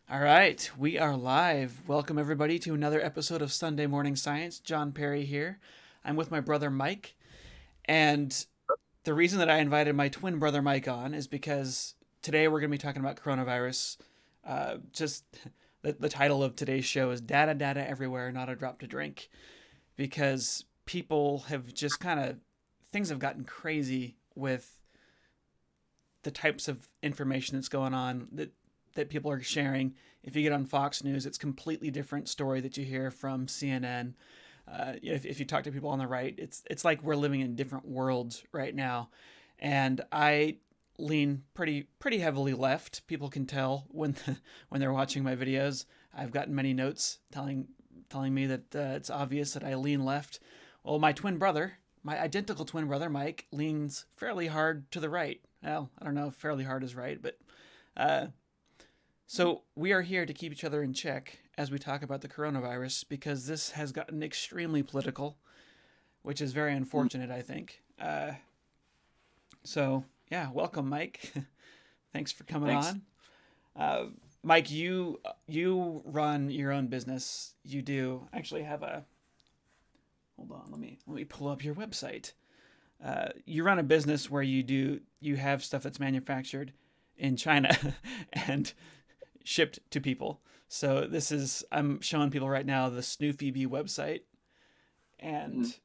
All right, we are live. Welcome, everybody, to another episode of Sunday Morning Science. John Perry here. I'm with my brother Mike, and the reason that I invited my twin brother Mike on is because today we're going to be talking about coronavirus. Just the title of today's show is Data, Data Everywhere, Not a Drop to Drink, because people have just things have gotten crazy with the types of information that's going on that people are sharing. If you get on Fox News, it's a completely different story that you hear from CNN. If you talk to people on the right, it's like we're living in different worlds right now, and I lean pretty heavily left. People can tell when they're watching my videos. I've gotten many notes telling me that it's obvious that I lean left. Well, my identical twin brother Mike, leans fairly hard to the right. Well, I don't know if fairly hard is right, but uh, so we are here to keep each other in check as we talk about the coronavirus because this has gotten extremely political, which is very Mm. unfortunate, I think. So yeah, welcome, Mike. Thanks for coming Thanks. on. Uh, Mike, you run your own business. You do actually have a. Hold on, let me pull up your website. You run a business where you have stuff that's manufactured in China and shipped to people. So I'm showing people right now the Snoofy Bee website, Mhm. and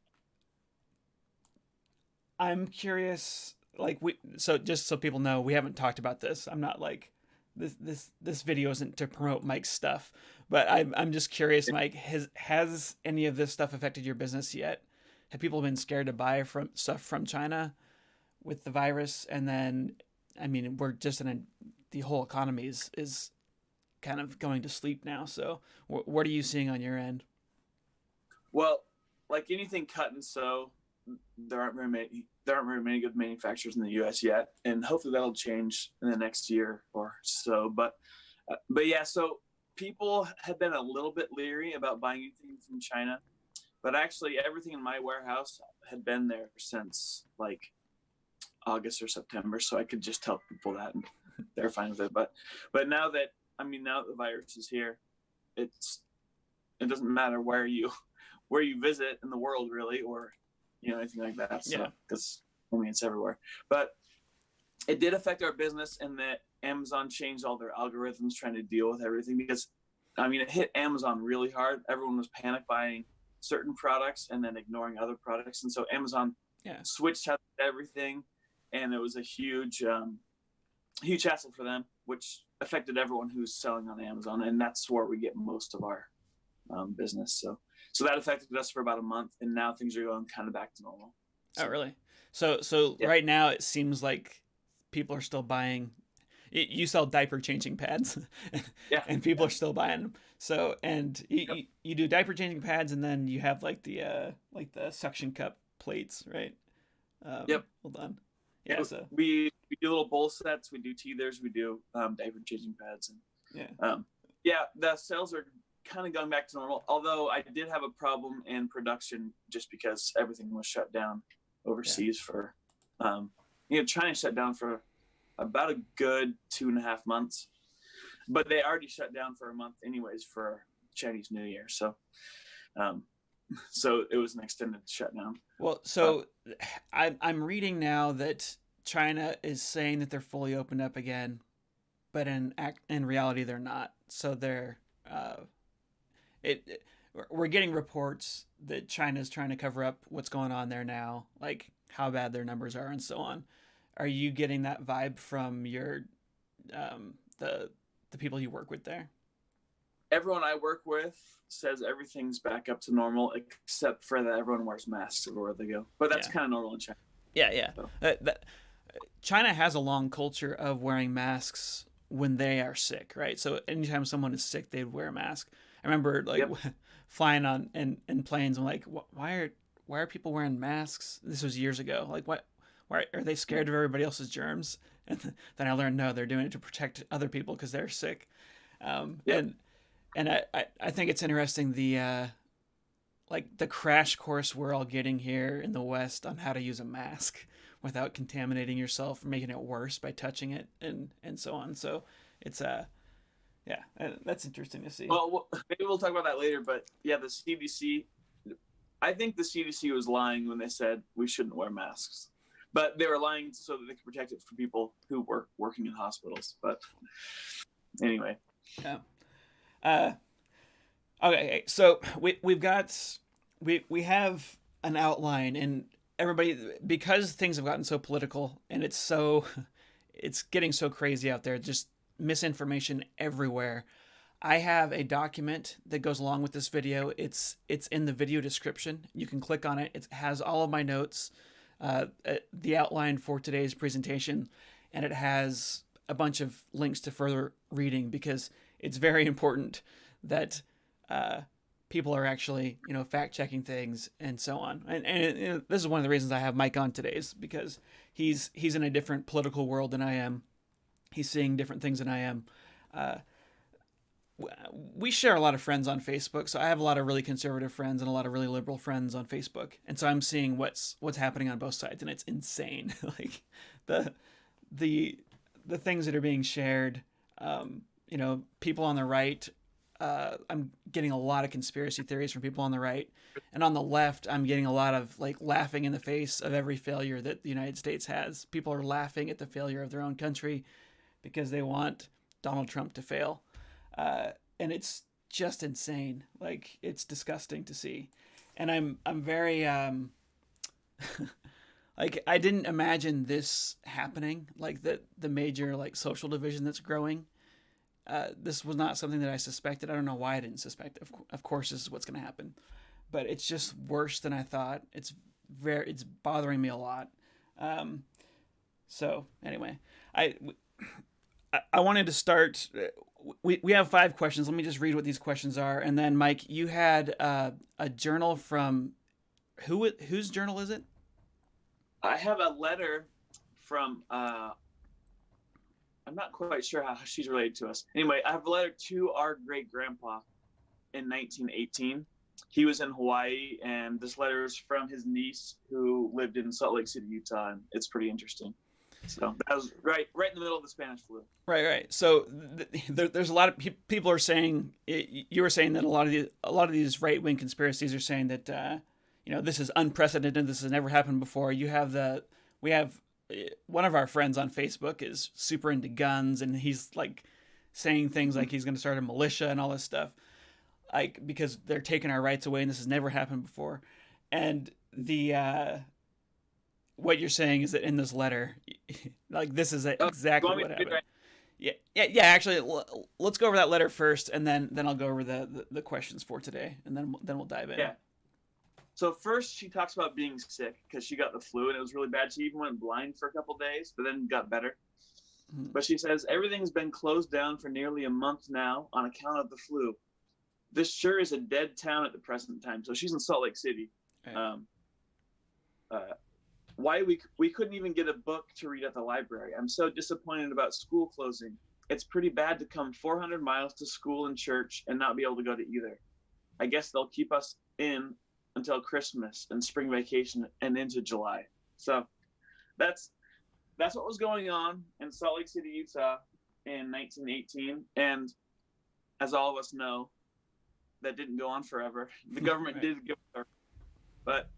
I'm curious. So just so people know, we haven't talked about this. I'm not like this video isn't to promote Mike's stuff, but I'm just curious, Yeah. Mike. Has any of this stuff affected your business yet? Have people been scared to buy from stuff from China with the virus? And then, I mean, the whole economy is kind of going to sleep now. So, what are you seeing on your end? Well, like anything cut and sew, there aren't very many good manufacturers in the U.S. yet, and hopefully that'll change in the next year or so. But yeah, so people have been a little bit leery about buying anything from China, but actually everything in my warehouse had been there since like August or September, so I could just tell people that, and they're fine with it. But now that the virus is here, it's it doesn't matter where you visit in the world really, or anything like that. Yeah, So because it's everywhere. But it did affect our business in that Amazon changed all their algorithms trying to deal with everything, because it hit Amazon really hard. Everyone was panic buying certain products and then ignoring other products, and so Amazon yeah. switched out everything, and it was a huge hassle for them, which affected everyone who's selling on Amazon, and that's where we get most of our business. So that affected us for about a month, and now things are going kind of back to normal. Oh, So really? So yeah, right now it seems like people are still buying. You sell diaper changing pads, yeah, and people yeah, are still buying them. So and yep, you do diaper changing pads, and then you have like the suction cup plates, right? yep. Hold on. Yeah. Yeah, So we do little bowl sets, we do teethers, we do diaper changing pads, and yeah. yeah, the sales are kind of going back to normal. Although I did have a problem in production just because everything was shut down Yeah. overseas for, China shut down for about a good 2.5 months, but they already shut down for a month anyways for Chinese New Year. Um, so it was an extended shutdown. Well, But so I'm reading now that China is saying that they're fully opened up again, but in reality they're not. So uh, it we're getting reports that China's trying to cover up what's going on there now, like how bad their numbers are and so on. Are you getting that vibe from your um, the people you work with there? everyone I work with says everything's back up to normal, except for that everyone wears masks everywhere they go. But that's Yeah, kind of normal in China. yeah. So China has a long culture of wearing masks when they are sick, right? So anytime someone is sick, they'd wear a mask. I remember like yep, flying on in planes. I'm like, why are people wearing masks? This was years ago. Like, why are they yeah, scared of everybody else's germs? And then I learned no, they're doing it to protect other people because they're sick. Um, yep. and and I think it's interesting like the crash course we're all getting here in the West on how to use a mask without contaminating yourself or making it worse by touching it and so on. So it's Yeah, that's interesting to see. Well, maybe we'll talk about that later. But yeah, the CDC. I think the CDC was lying when they said we shouldn't wear masks, but they were lying so that they could protect it for people who were working in hospitals. But anyway, Yeah. Uh, okay, so we have an outline, and everybody, because things have gotten so political and it's getting so crazy out there, just misinformation everywhere. I have a document that goes along with this video. It's in the video description. You can click on it. It has all of my notes, the outline for today's presentation, and it has a bunch of links to further reading because it's very important that people are actually fact checking things and so on. And this is one of the reasons I have Mike on today, is because he's in a different political world than I am. He's seeing different things than I am. Uh, we share a lot of friends on Facebook, so I have a lot of really conservative friends and a lot of really liberal friends on Facebook, and so I'm seeing what's happening on both sides, and it's insane. Like the the the things that are being shared. People on the right. I'm getting a lot of conspiracy theories from people on the right, and on the left, I'm getting a lot of like laughing in the face of every failure that the United States has. People are laughing at the failure of their own country because they want Donald Trump to fail. And it's just insane. Like it's disgusting to see, and I'm very like I didn't imagine this happening. Like the major like social division that's growing. This was not something that I suspected. I don't know why I didn't suspect. Of course, this is what's going to happen, but it's just worse than I thought. It's bothering me a lot. So anyway, I I wanted to start. We have 5 questions. Let me just read what these questions are, and then Mike, you had a journal from whose journal is it? I have a letter from. I'm not quite sure how she's related to us. Anyway, I have a letter to our great grandpa in 1918. He was in Hawaii, and this letter is from his niece who lived in Salt Lake City, Utah, and it's pretty interesting. So that was right in the middle of the Spanish flu. Right. So there's a lot of people are saying, you were saying that a lot of these right wing conspiracies are saying that this is unprecedented. This has never happened before. We have one of our friends on Facebook is super into guns, and he's like saying things like he's going to start a militia and all this stuff, like because they're taking our rights away, and this has never happened before. And what you're saying is that in this letter, like this is exactly what happened. Yeah. Actually, let's go over that letter first, and then I'll go over the questions for today, and then we'll dive in. Yeah. So first, she talks about being sick because she got the flu, and it was really bad. She even went blind for a couple days, but then got better. Mm-hmm. But she says everything's been closed down for nearly a month now on account of the flu. This sure is a dead town at the present time. So she's in Salt Lake City. Right. Why we couldn't even get a book to read at the library. I'm so disappointed about school closing. It's pretty bad to come 400 miles to school and church and not be able to go to either. I guess they'll keep us in until Christmas and spring vacation and into July. So that's what was going on in Salt Lake City, Utah in 1918. And as all of us know, that didn't go on forever. The government did give her. But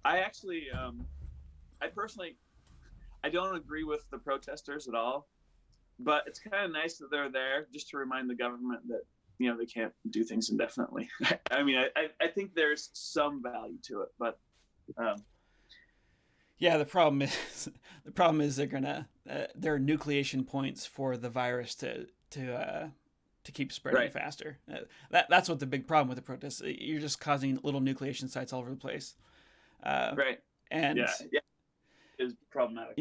I actually, I personally, I don't agree with the protesters at all, but it's kind of nice that they're there just to remind the government that, they can't do things indefinitely. I mean, I think there's some value to it, but. Yeah, the problem is they're gonna, there are nucleation points for the virus to keep spreading faster. That's what the big problem with the protests. You're just causing little nucleation sites all over the place. Right. And yeah, is problematic.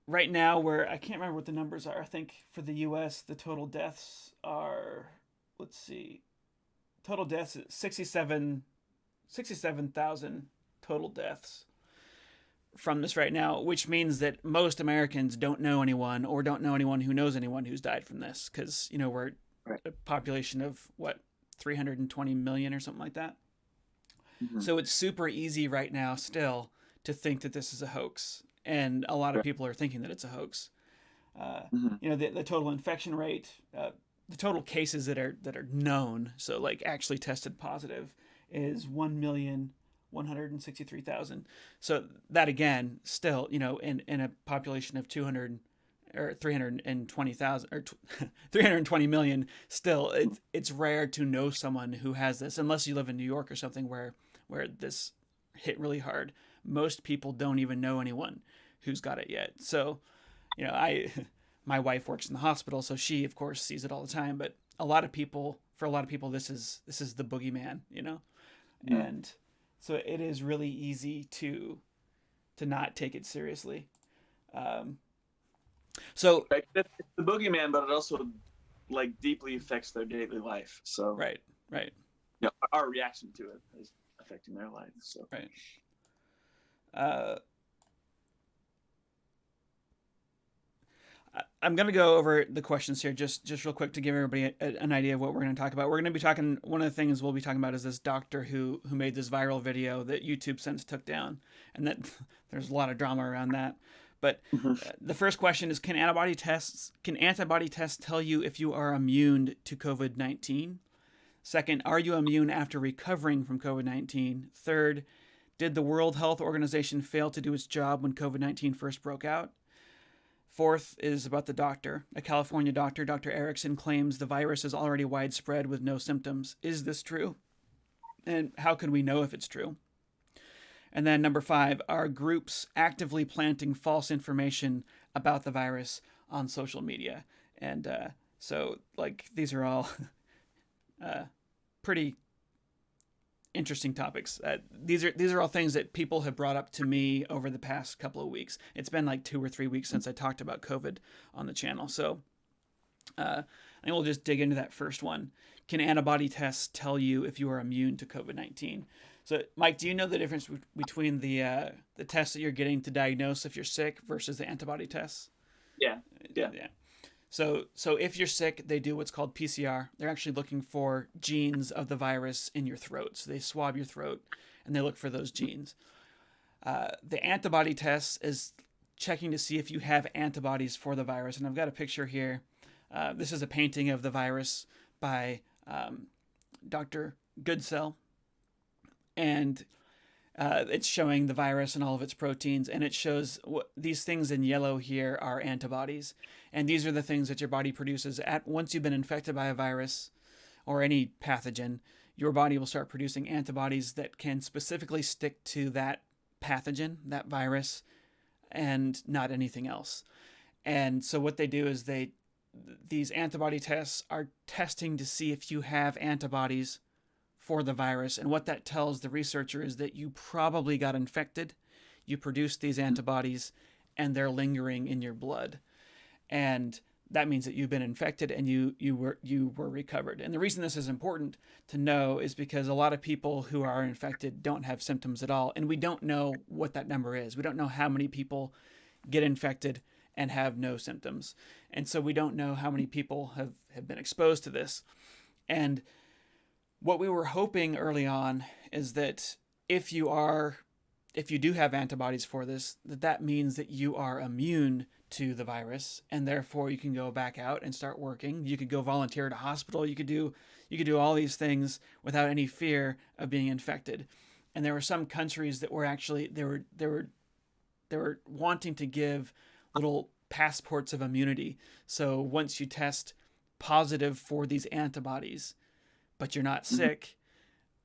Right now, I can't remember what the numbers are. I think for the U.S., the total deaths are, let's see, total deaths is 67,000 total deaths from this right now, which means that most Americans don't know anyone or don't know anyone who knows anyone who's died from this, because we're a population of 320 million or something like that. Mm-hmm. So it's super easy right now still to think that this is a hoax, and a lot of people are thinking that it's a hoax. The total infection rate, the total cases that are known, so like actually tested positive, is 1,163,000. So that again, still, in a population of 200 or 320,000 or 320 million, still it's rare to know someone who has this, unless you live in New York or something where this hit really hard. Most people don't even know anyone who's got it yet. So, I my wife works in the hospital, so she of course sees it all the time. But for a lot of people, this is the boogeyman, Mm. and so it is really easy to not take it seriously. Um, so Like, it's the boogeyman, but it also like deeply affects their daily life. So right, right, our reaction to it is affecting their life. So right. Uh, I'm going to go over the questions here just real quick to give everybody an idea of what we're going to talk about. We're going to be talking. One of the things we'll be talking about is this doctor who made this viral video that YouTube since took down, and that there's a lot of drama around that. But the first question is: Can antibody tests tell you if you are immune to COVID-19? Second, are you immune after recovering from COVID-19? Third, did the World Health Organization fail to do its job when COVID-19 first broke out? Fourth is about the doctor. A California doctor, Dr. Erickson, claims the virus is already widespread with no symptoms. Is this true? And how can we know if it's true? And then number 5, are groups actively planting false information about the virus on social media? And so, like, these are all pretty interesting topics. These are all things that people have brought up to me over the past couple of weeks. It's been like 2 or 3 weeks since I talked about COVID on the channel. So I think we'll just dig into that first one. Can antibody tests tell you if you are immune to COVID-19? So, Mike, do you know the difference between the tests that you're getting to diagnose if you're sick versus the antibody tests? yeah. So if you're sick, they do what's called PCR. They're actually looking for genes of the virus in your throat. So they swab your throat and they look for those genes. The antibody test is checking to see if you have antibodies for the virus. And I've got a picture here. This is a painting of the virus by Dr. Goodsell. And it's showing the virus and all of its proteins, and it shows these things in yellow here are antibodies, and these are the things that your body produces once you've been infected by a virus or any pathogen. Your body will start producing antibodies that can specifically stick to that pathogen, that virus, and not anything else. And so what they do is these antibody tests are testing to see if you have antibodies for the virus. And what that tells the researcher is that you probably got infected, you produced these antibodies, and they're lingering in your blood. And that means that you've been infected and you were recovered. And the reason this is important to know is because a lot of people who are infected don't have symptoms at all. And we don't know what that number is. We don't know how many people get infected and have no symptoms. And so we don't know how many people have been exposed to this. And what we were hoping early on is that if you do have antibodies for this, that means that you are immune to the virus, and therefore you can go back out and start working. You could go volunteer at a hospital. You could do all these things without any fear of being infected. And there were some countries that were actually they were wanting to give little passports of immunity. So once you test positive for these antibodies, but you're not sick,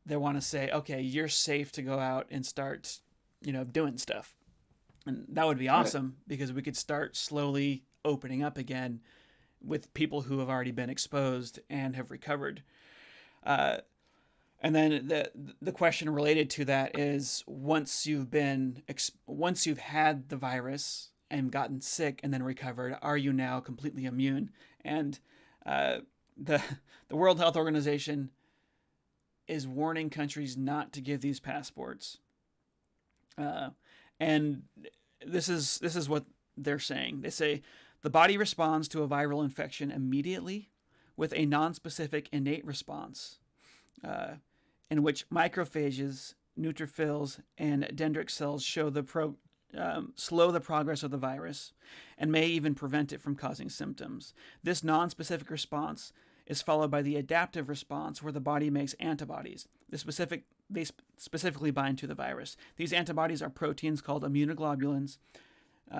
they want to say, okay, you're safe to go out and start, doing stuff. And that would be awesome because we could start slowly opening up again with people who have already been exposed and have recovered. And then the question related to that is once you've had the virus and gotten sick and then recovered, are you now completely immune? And the World Health Organization is warning countries not to give these passports. And this is what they're saying. They say the body responds to a viral infection immediately with a nonspecific innate response, in which macrophages, neutrophils, and dendritic cells slow the progress of the virus and may even prevent it from causing symptoms. This nonspecific response is followed by the adaptive response, where the body makes antibodies. They specifically bind to the virus. These antibodies are proteins called immunoglobulins.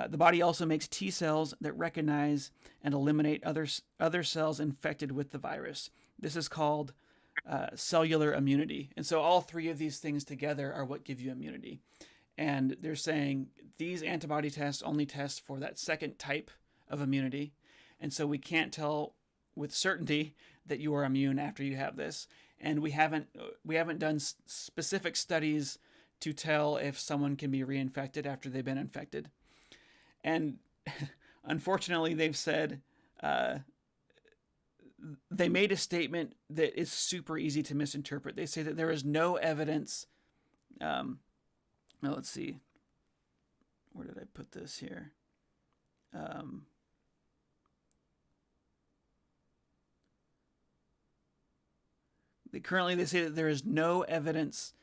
The body also makes T cells that recognize and eliminate other cells infected with the virus. This is called cellular immunity. And so all three of these things together are what give you immunity. And they're saying these antibody tests only test for that second type of immunity. And so we can't tell with certainty that you are immune after you have this. And we haven't done specific studies to tell if someone can be reinfected after they've been infected. And unfortunately, they've said they made a statement that is super easy to misinterpret. They say that there is no evidence. Let's see. Where did I put this here? They say that there is no evidence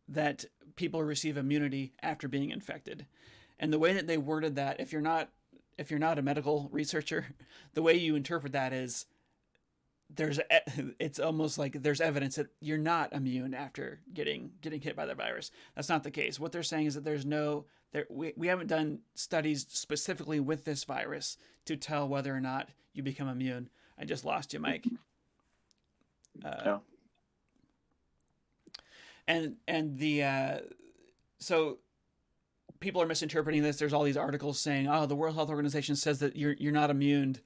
that people receive immunity after being infected. And the way that they worded that, if you're not a medical researcher, the way you interpret that is it's almost like there's evidence that you're not immune after getting hit by the virus. That's not the case. What they're saying is that we haven't done studies specifically with this virus to tell whether or not you become immune. I just lost you, Mike. So people are misinterpreting this. There's all these articles saying, "Oh, the World Health Organization says that you're not immune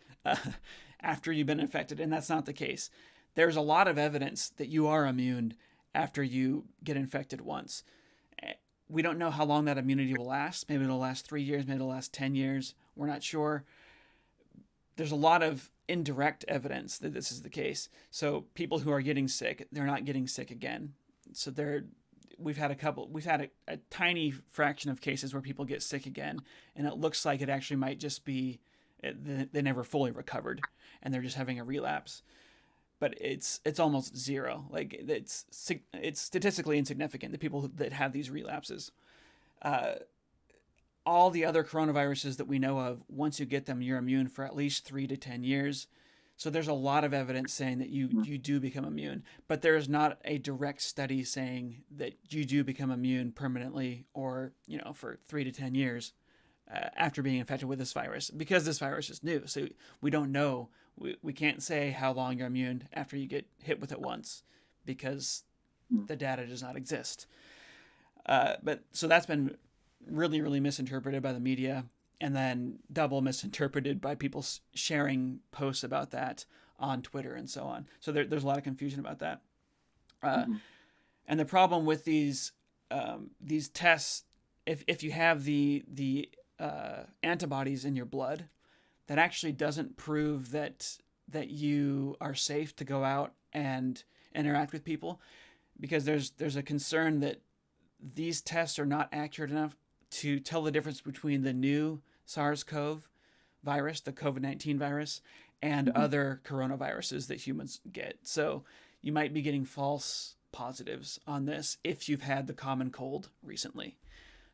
after you've been infected," and that's not the case. There's a lot of evidence that you are immune after you get infected once. We don't know how long that immunity will last. Maybe it'll last 3 years. Maybe it'll last 10 years. We're not sure. There's a lot of indirect evidence that this is the case. So people who are getting sick, they're not getting sick again. So we've had a tiny fraction of cases where people get sick again, and it looks like it actually might just be they never fully recovered and they're just having a relapse. But it's almost zero. Like it's statistically insignificant, the people that have these relapses. All the other coronaviruses that we know of, once you get them, you're immune for at least 3 to 10 years. So there's a lot of evidence saying that you do become immune, but there is not a direct study saying that you do become immune permanently or, for 3 to 10 years after being infected with this virus, because this virus is new. So we don't know. We can't say how long you're immune after you get hit with it once, because the data does not exist. But so that's been really, really misinterpreted by the media, and then double misinterpreted by people sharing posts about that on Twitter and so on. So there's a lot of confusion about that. And the problem with these tests, if you have the antibodies in your blood, that actually doesn't prove that you are safe to go out and interact with people, because there's a concern that these tests are not accurate enough to tell the difference between the new SARS-CoV virus, the COVID-19 virus, and other coronaviruses that humans get. So you might be getting false positives on this if you've had the common cold recently.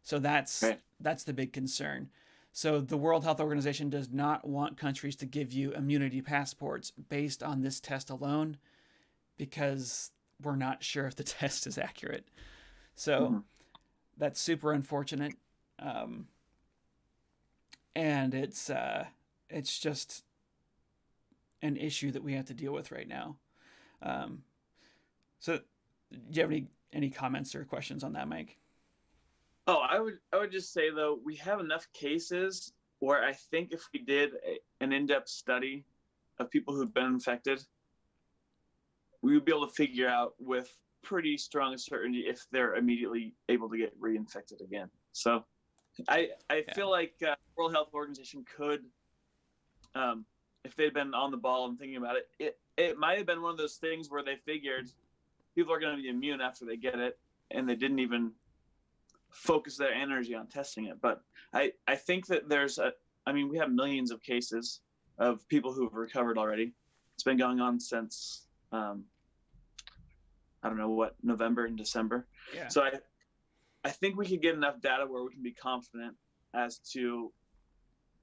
So that's the big concern. So the World Health Organization does not want countries to give you immunity passports based on this test alone, because we're not sure if the test is accurate. So that's super unfortunate. And it's just an issue that we have to deal with right now. So do you have any comments or questions on that, Mike? Oh, I would just say, though, we have enough cases where I think if we did an in-depth study of people who've been infected, we would be able to figure out with pretty strong certainty if they're immediately able to get reinfected again. So I feel like World Health Organization could, if they'd been on the ball and thinking about it, it might have been one of those things where they figured people are going to be immune after they get it, and they didn't even focus their energy on testing it. But I think that we have millions of cases of people who have recovered already. It's been going on since, I don't know what, November and December. Yeah. So I think we could get enough data where we can be confident as to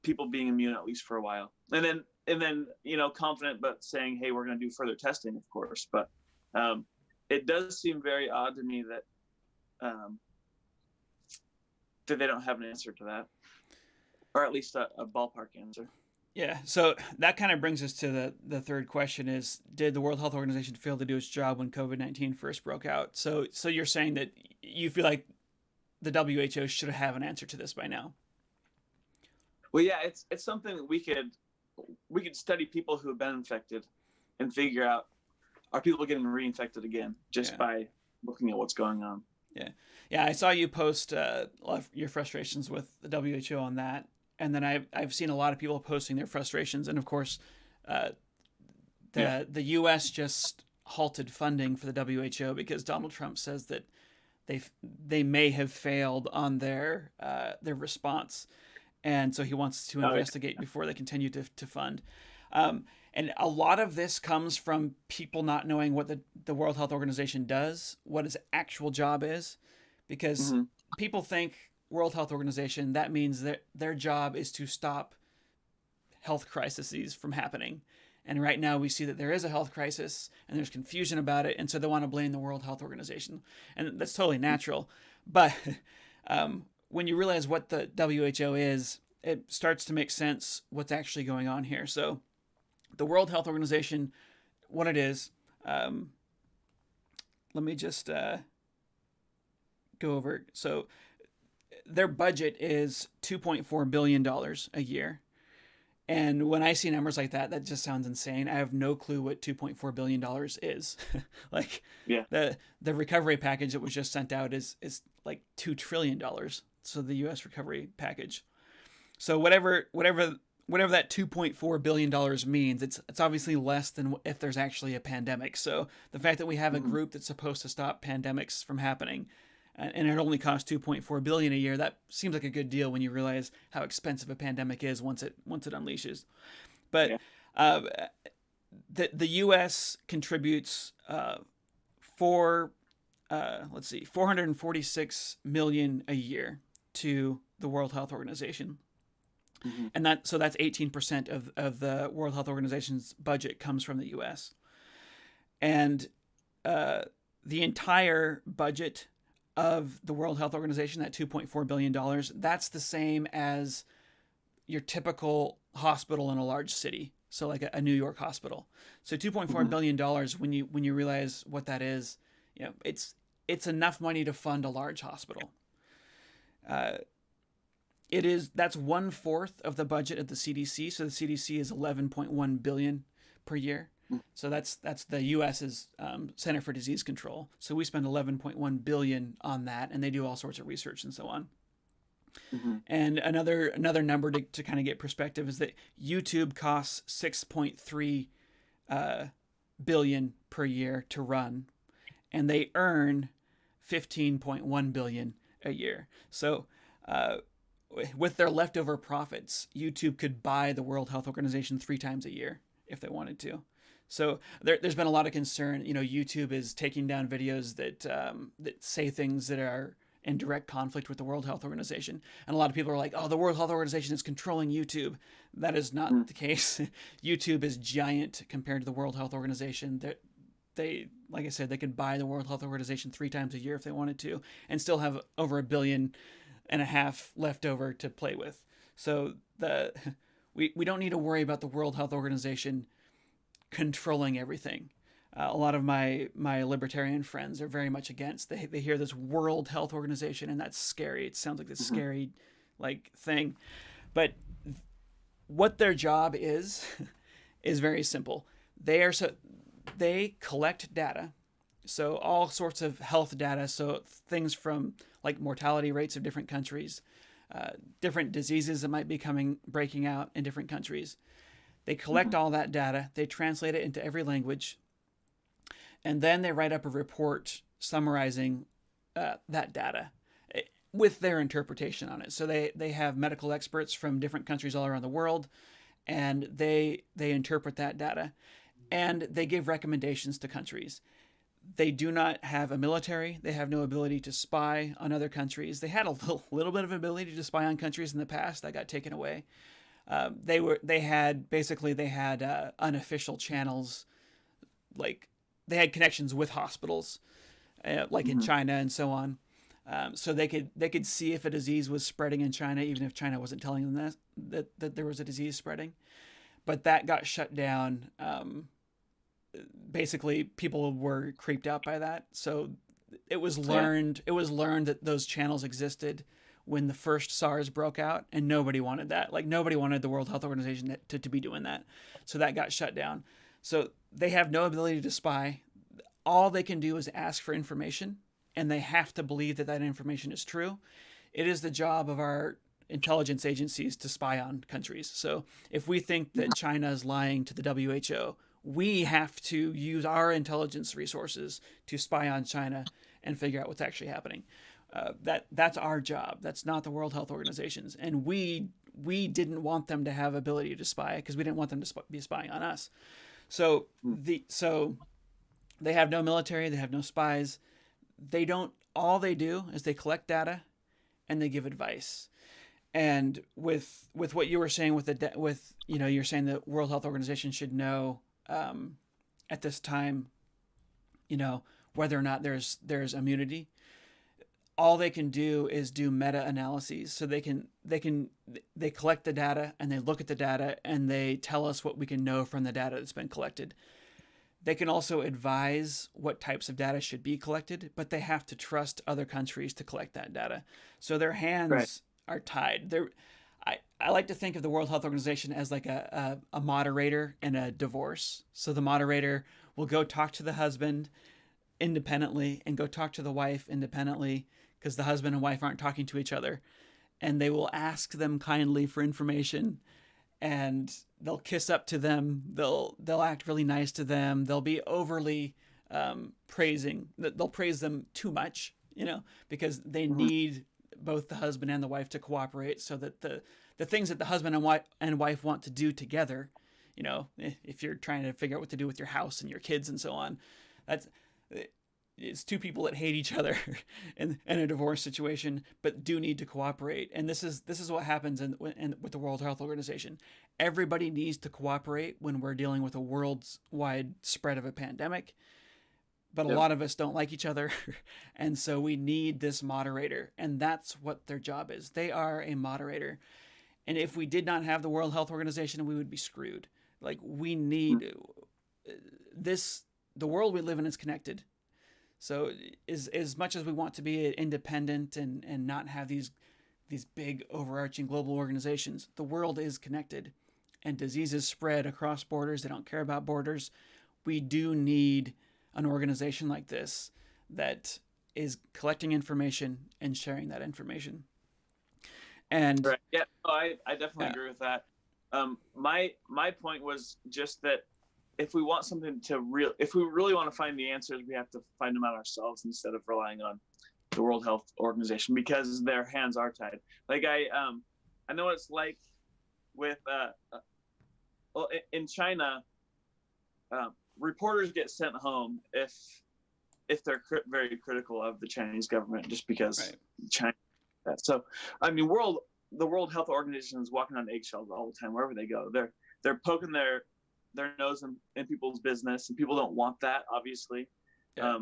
people being immune at least for a while. And then and then confident, but saying, "Hey, we're going to do further testing, of course." But it does seem very odd to me that they don't have an answer to that, or at least a ballpark answer. Yeah, so that kind of brings us to the third question: is did the World Health Organization fail to do its job when COVID-19 first broke out? So you're saying that you feel like the WHO should have an answer to this by now. Well, yeah, it's something that we could study people who have been infected and figure out, are people getting reinfected again just by looking at what's going on. Yeah, I saw you post a lot of your frustrations with the WHO on that, and then I've seen a lot of people posting their frustrations, and of course, the U.S. just halted funding for the WHO because Donald Trump says that they may have failed on their response, and so he wants to investigate before they continue to fund. And a lot of this comes from people not knowing what the World Health Organization does, what its actual job is, because people think World Health Organization, that means that their job is to stop health crises from happening. And right now we see that there is a health crisis and there's confusion about it, and so they want to blame the World Health Organization. And that's totally natural. But when you realize what the WHO is, it starts to make sense what's actually going on here. So the World Health Organization, what it is, let me just go over. So their budget is $2.4 billion a year. And when I see numbers like that, that just sounds insane. I have no clue what $2.4 billion is. The recovery package that was just sent out is like $2 trillion. So the U.S. recovery package. So whatever that $2.4 billion means, it's obviously less than if there's actually a pandemic. So the fact that we have a group that's supposed to stop pandemics from happening, and it only costs $2.4 billion a year, that seems like a good deal when you realize how expensive a pandemic is once it unleashes. But the U.S. contributes $446 million a year to the World Health Organization. And that's 18% of the World Health Organization's budget comes from the U.S. And the entire budget of the World Health Organization, that $2.4 billion, that's the same as your typical hospital in a large city. So like a New York hospital. So $2.4 billion, when you realize what that is, it's enough money to fund a large hospital. That's 1/4 of the budget of the CDC. So the CDC is $11.1 billion per year. So that's the U.S.'s Center for Disease Control. So we spend $11.1 billion on that, and they do all sorts of research and so on. And another number to kind of get perspective is that YouTube costs $6.3 billion per year to run, and they earn $15.1 billion a year. So with their leftover profits, YouTube could buy the World Health Organization 3 times a year if they wanted to. So there's been a lot of concern. YouTube is taking down videos that say things that are in direct conflict with the World Health Organization. And a lot of people are like, oh, the World Health Organization is controlling YouTube. That is not the case. YouTube is giant compared to the World Health Organization. They, like I said, they could buy the World Health Organization 3 times a year if they wanted to, and still have over $1.5 billion left over to play with. So we don't need to worry about the World Health Organization controlling everything. A lot of my libertarian friends are very much against. They hear this World Health Organization, and that's scary. It sounds like this scary thing. But what their job is very simple. They collect data, so all sorts of health data, so things from like mortality rates of different countries, different diseases that might be breaking out in different countries. They collect all that data, they translate it into every language, and then they write up a report summarizing that data with their interpretation on it. So they have medical experts from different countries all around the world, and they interpret that data, and they give recommendations to countries. They do not have a military. They have no ability to spy on other countries. They had a little bit of ability to spy on countries in the past. That got taken away. They had unofficial channels, like they had connections with hospitals, like in Mm-hmm. China and so on. So they could see if a disease was spreading in China, even if China wasn't telling them that there was a disease spreading. But that got shut down. Basically, people were creeped out by that. So it was Yeah. learned. It was learned that those channels existed when the first SARS broke out, and nobody wanted that. Like nobody wanted the World Health Organization to be doing that. So that got shut down. So they have no ability to spy. All they can do is ask for information, and they have to believe that that information is true. It is the job of our intelligence agencies to spy on countries. So if we think that China is lying to the WHO, we have to use our intelligence resources to spy on China and figure out what's actually happening. That's our job. That's not the World Health Organization's, and we didn't want them to have ability to spy because we didn't want them to be spying on us. So they have no military. They have no spies. They don't. All they do is they collect data and they give advice. And with what you were saying with you're saying the World Health Organization should know at this time, whether or not there's immunity. All they can do is do meta analyses. So they collect the data and they look at the data and they tell us what we can know from the data that's been collected. They can also advise what types of data should be collected, but they have to trust other countries to collect that data. So their Right. hands are tied. I like to think of the World Health Organization as like a moderator in a divorce. So the moderator will go talk to the husband independently and go talk to the wife independently because the husband and wife aren't talking to each other. And they will ask them kindly for information, and they'll kiss up to them. They'll act really nice to them. They'll be overly praising. They'll praise them too much, because they Mm-hmm. need both the husband and the wife to cooperate so that the things that the husband and wife want to do together, if you're trying to figure out what to do with your house and your kids and so on, that's it's two people that hate each other in a divorce situation, but do need to cooperate. And this is what happens with the World Health Organization. Everybody needs to cooperate when we're dealing with a worldwide spread of a pandemic. But a Yep. lot of us don't like each other, and so we need this moderator, and that's what their job is. They are a moderator, and if we did not have the World Health Organization, we would be screwed. Like we need this. The world we live in is connected. So as much as we want to be independent and not have these big overarching global organizations, the world is connected, and diseases spread across borders. They don't care about borders. We do need an organization like this that is collecting information and sharing that information. And Right. Yeah. No, I definitely yeah, agree with that. My point was just that if we want something if we really want to find the answers, we have to find them out ourselves instead of relying on the World Health Organization because their hands are tied. Like I know what it's like with well, in China, reporters get sent home if they're very critical of the Chinese government, just because right. China. So, I mean, the World Health Organization is walking on eggshells all the time wherever they go. They're poking their nose in people's business, and people don't want that. Obviously, Yeah.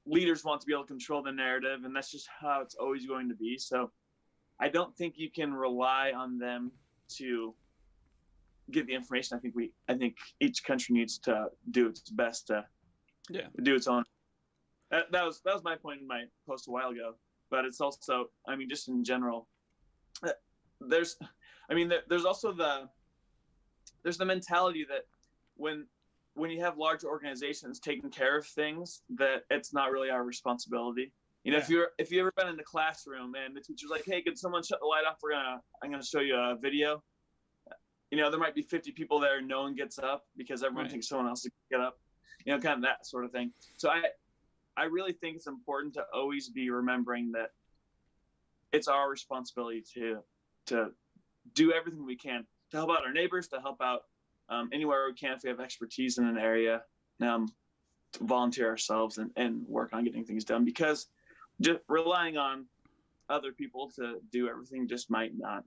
Leaders want to be able to control the narrative, and that's just how it's always going to be. So, I don't think you can rely on them to get the information. I think each country needs to do its best to do its own. That was my point in my post a while ago. But it's also, I mean, just in general, there's also there's the mentality that when you have large organizations taking care of things, that it's not really our responsibility. If you've ever been in the classroom and the teacher's like, "Hey, could someone shut the light off? I'm gonna show you a video." There might be 50 people there. No one gets up because everyone thinks someone else is gonna get up. Kind of that sort of thing. So I really think it's important to always be remembering that it's our responsibility to do everything we can to help out our neighbors, to help out anywhere we can if we have expertise in an area, to volunteer ourselves and work on getting things done, because just relying on other people to do everything just might not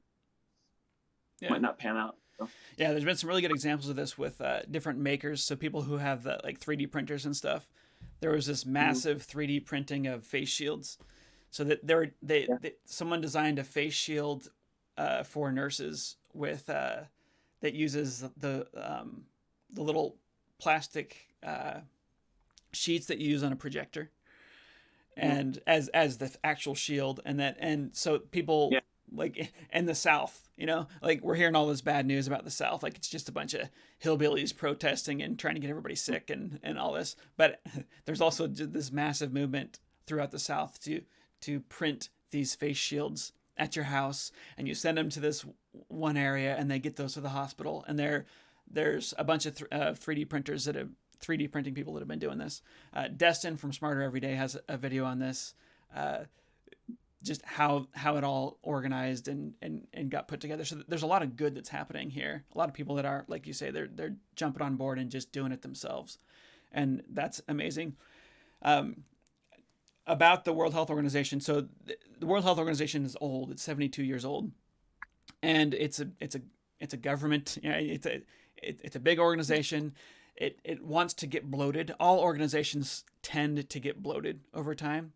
Yeah. might not pan out. So, Yeah, there's been some really good examples of this with different makers. So people who have like 3D printers and stuff. There was this mhm. massive 3D printing of face shields. So that Yeah. someone designed a face shield for nurses with that uses the little plastic sheets that you use on a projector, Mhm. and as the actual shield, and so people Yeah. like in the South, like we're hearing all this bad news about the South, like it's just a bunch of hillbillies protesting and trying to get everybody sick and all this, but there's also this massive movement throughout the South to print these face shields at your house, and you send them to this one area, and they get those to the hospital, and there's a bunch of 3D printers that have 3D printing people that have been doing this. Destin from Smarter Every Day has a video on this, uh, just how it all organized and got put together. So there's a lot of good that's happening here. A lot of people that are, like you say, they're jumping on board and just doing it themselves, and that's amazing. Um, about the World Health Organization, so the World Health Organization is old. It's 72 years old, and it's a government. It's a big organization. It wants to get bloated. All organizations tend to get bloated over time.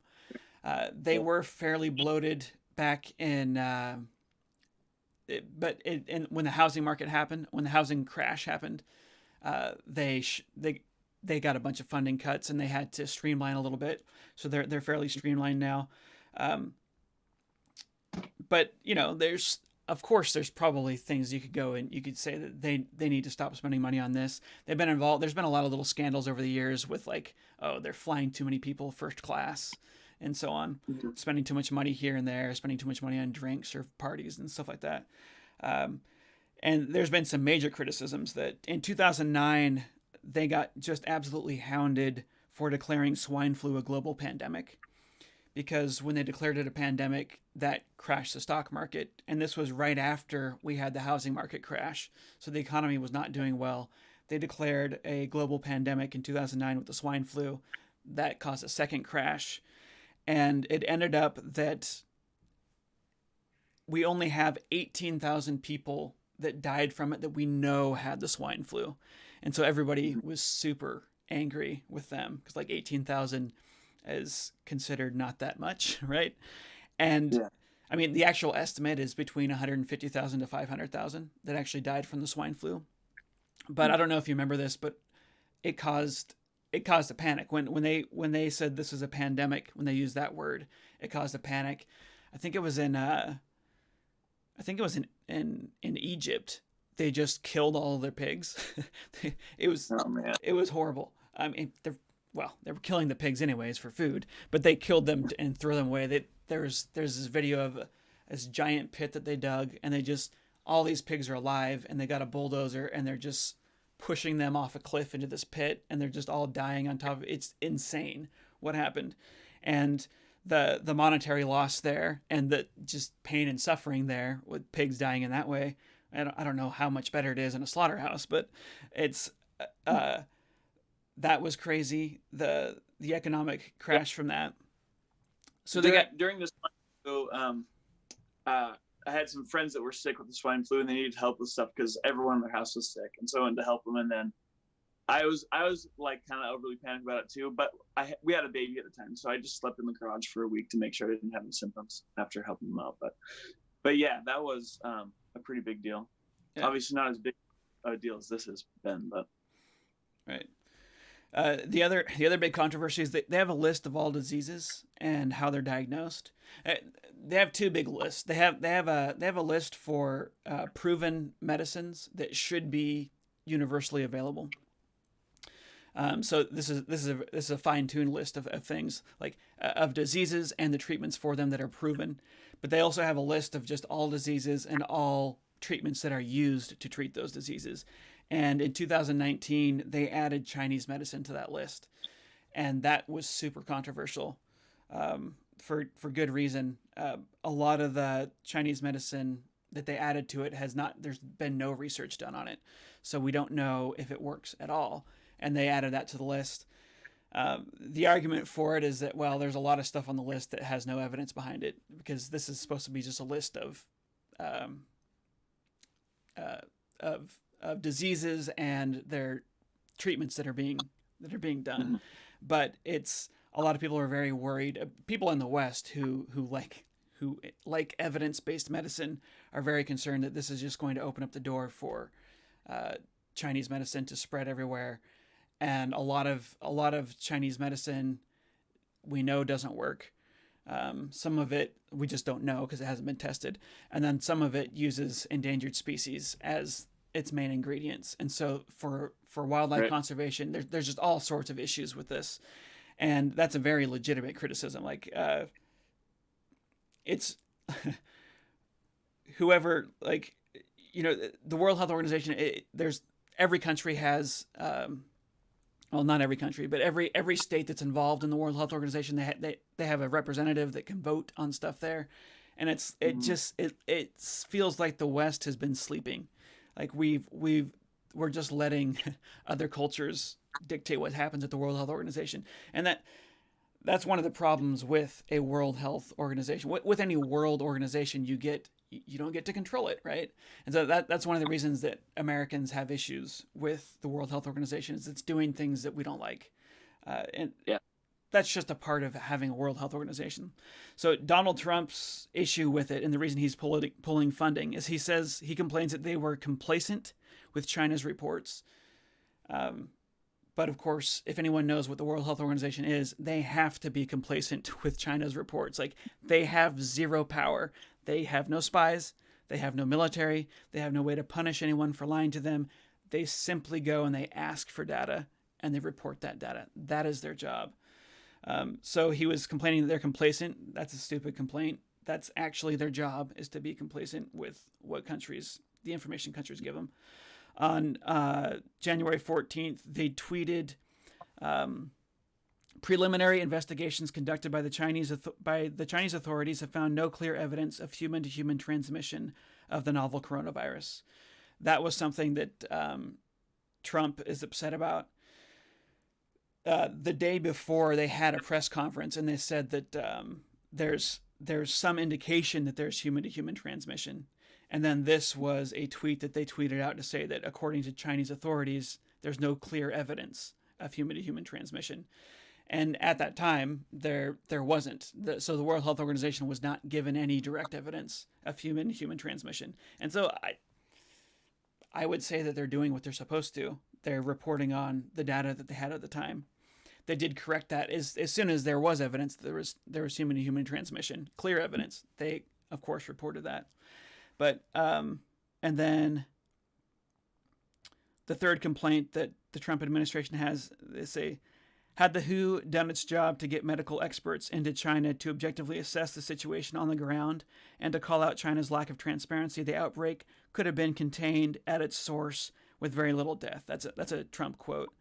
They Yeah. were fairly bloated back in, when the housing market happened, when the housing crash happened, they got a bunch of funding cuts and they had to streamline a little bit. So they're fairly streamlined now. Um, but there's, of course, there's probably things you could go and you could say that they need to stop spending money on this. They've been involved. There's been a lot of little scandals over the years with, like, oh, they're flying too many people first class and so on, Mhm. spending too much money here and there, spending too much money on drinks or parties and stuff like that. Um, and there's been some major criticisms that in 2009 they got just absolutely hounded for declaring swine flu a global pandemic, because when they declared it a pandemic, that crashed the stock market. And this was right after we had the housing market crash. So the economy was not doing well. They declared a global pandemic in 2009 with the swine flu. That caused a second crash. And it ended up that we only have 18,000 people that died from it that we know had the swine flu. And so everybody Mhm. was super angry with them because, like, 18,000 is considered not that much, right? And Yeah. I mean, the actual estimate is between 150,000 to 500,000 that actually died from the swine flu. But I don't know if you remember this, but it caused a panic when they said this was a pandemic. When they used that word, it caused a panic. I think it was in in Egypt. They just killed all of their pigs. it was Oh man. it was horrible. I mean, they were killing the pigs anyways for food, but they killed them and threw them away. There's this video of this giant pit that they dug, and they just, all these pigs are alive, and they got a bulldozer, and they're just pushing them off a cliff into this pit, and they're just all dying on top of it. It's insane what happened, and the monetary loss there, and the just pain and suffering there with pigs dying in that way. I don't know how much better it is in a slaughterhouse, but it's uh, that was crazy. The economic Yeah. crash from that. So they During got during this time, so, uh, I had some friends that were sick with the swine flu and they needed help with stuff because everyone in their house was sick, and so I went to help them. And then I was like kind of overly panicked about it too, but we had a baby at the time, so I just slept in the garage for a week to make sure I didn't have any symptoms after helping them out. But yeah, that was a pretty big deal. yeah, Obviously, not as big a deal as this has been, but right. The other big controversy is that they have a list of all diseases and how they're diagnosed. Uh, they have two big lists. They have a list for proven medicines that should be universally available. So this is a fine-tuned list of things, like of diseases and the treatments for them that are proven. But they also have a list of just all diseases and all treatments that are used to treat those diseases. And in 2019, they added Chinese medicine to that list, and that was super controversial, for good reason. A lot of the Chinese medicine that they added to it has not. There's been no research done on it, so we don't know if it works at all. And they added that to the list. The argument for it is that, well, there's a lot of stuff on the list that has no evidence behind it, because this is supposed to be just a list of um, uh, of diseases and their treatments that are being done. Mhm. But it's a lot of people are very worried. People in the West who like evidence-based medicine are very concerned that this is just going to open up the door for uh, Chinese medicine to spread everywhere. And a lot of Chinese medicine we know doesn't work. Some of it we just don't know because it hasn't been tested, and then some of it uses endangered species as its main ingredients. And so for wildlife Right. conservation, there's just all sorts of issues with this, and that's a very legitimate criticism. Like it's whoever like the World Health Organization. There's every country has. Well, not every country, but every state that's involved in the World Health Organization, they have a representative that can vote on stuff there, and it feels like the West has been sleeping, like we're just letting other cultures dictate what happens at the World Health Organization, and that's one of the problems with a World Health Organization. With any world organization, you don't get to control it, right? And so that's one of the reasons that Americans have issues with the World Health Organization is it's doing things that we don't like, and Yeah. that's just a part of having a World Health Organization. So Donald Trump's issue with it, and the reason he's pulling funding, is he complains that they were complacent with China's reports. But of course, if anyone knows what the World Health Organization is, they have to be complacent with China's reports. Like, they have zero power. They have no spies. They have no military. They have no way to punish anyone for lying to them. They simply go and they ask for data and they report that data. That is their job. So he was complaining that they're complacent. That's a stupid complaint. That's actually their job, is to be complacent with the information countries give them. On January 14th, they tweeted, preliminary investigations conducted by the Chinese authorities have found no clear evidence of human-to-human transmission of the novel coronavirus. That was something that Trump is upset about. The day before, they had a press conference and they said that there's some indication that there's human-to-human transmission. And then this was a tweet that they tweeted out to say that according to Chinese authorities, there's no clear evidence of human-to-human transmission. And at that time, there wasn't. So the World Health Organization was not given any direct evidence of human-to-human transmission. And so I would say that they're doing what they're supposed to. They're reporting on the data that they had at the time. They did correct that as soon as there was evidence that there was human-to-human transmission, clear evidence. They, of course, reported that. But and then the third complaint that the Trump administration has, they say, had the WHO done its job to get medical experts into China to objectively assess the situation on the ground and to call out China's lack of transparency, the outbreak could have been contained at its source with very little death. That's a Trump quote.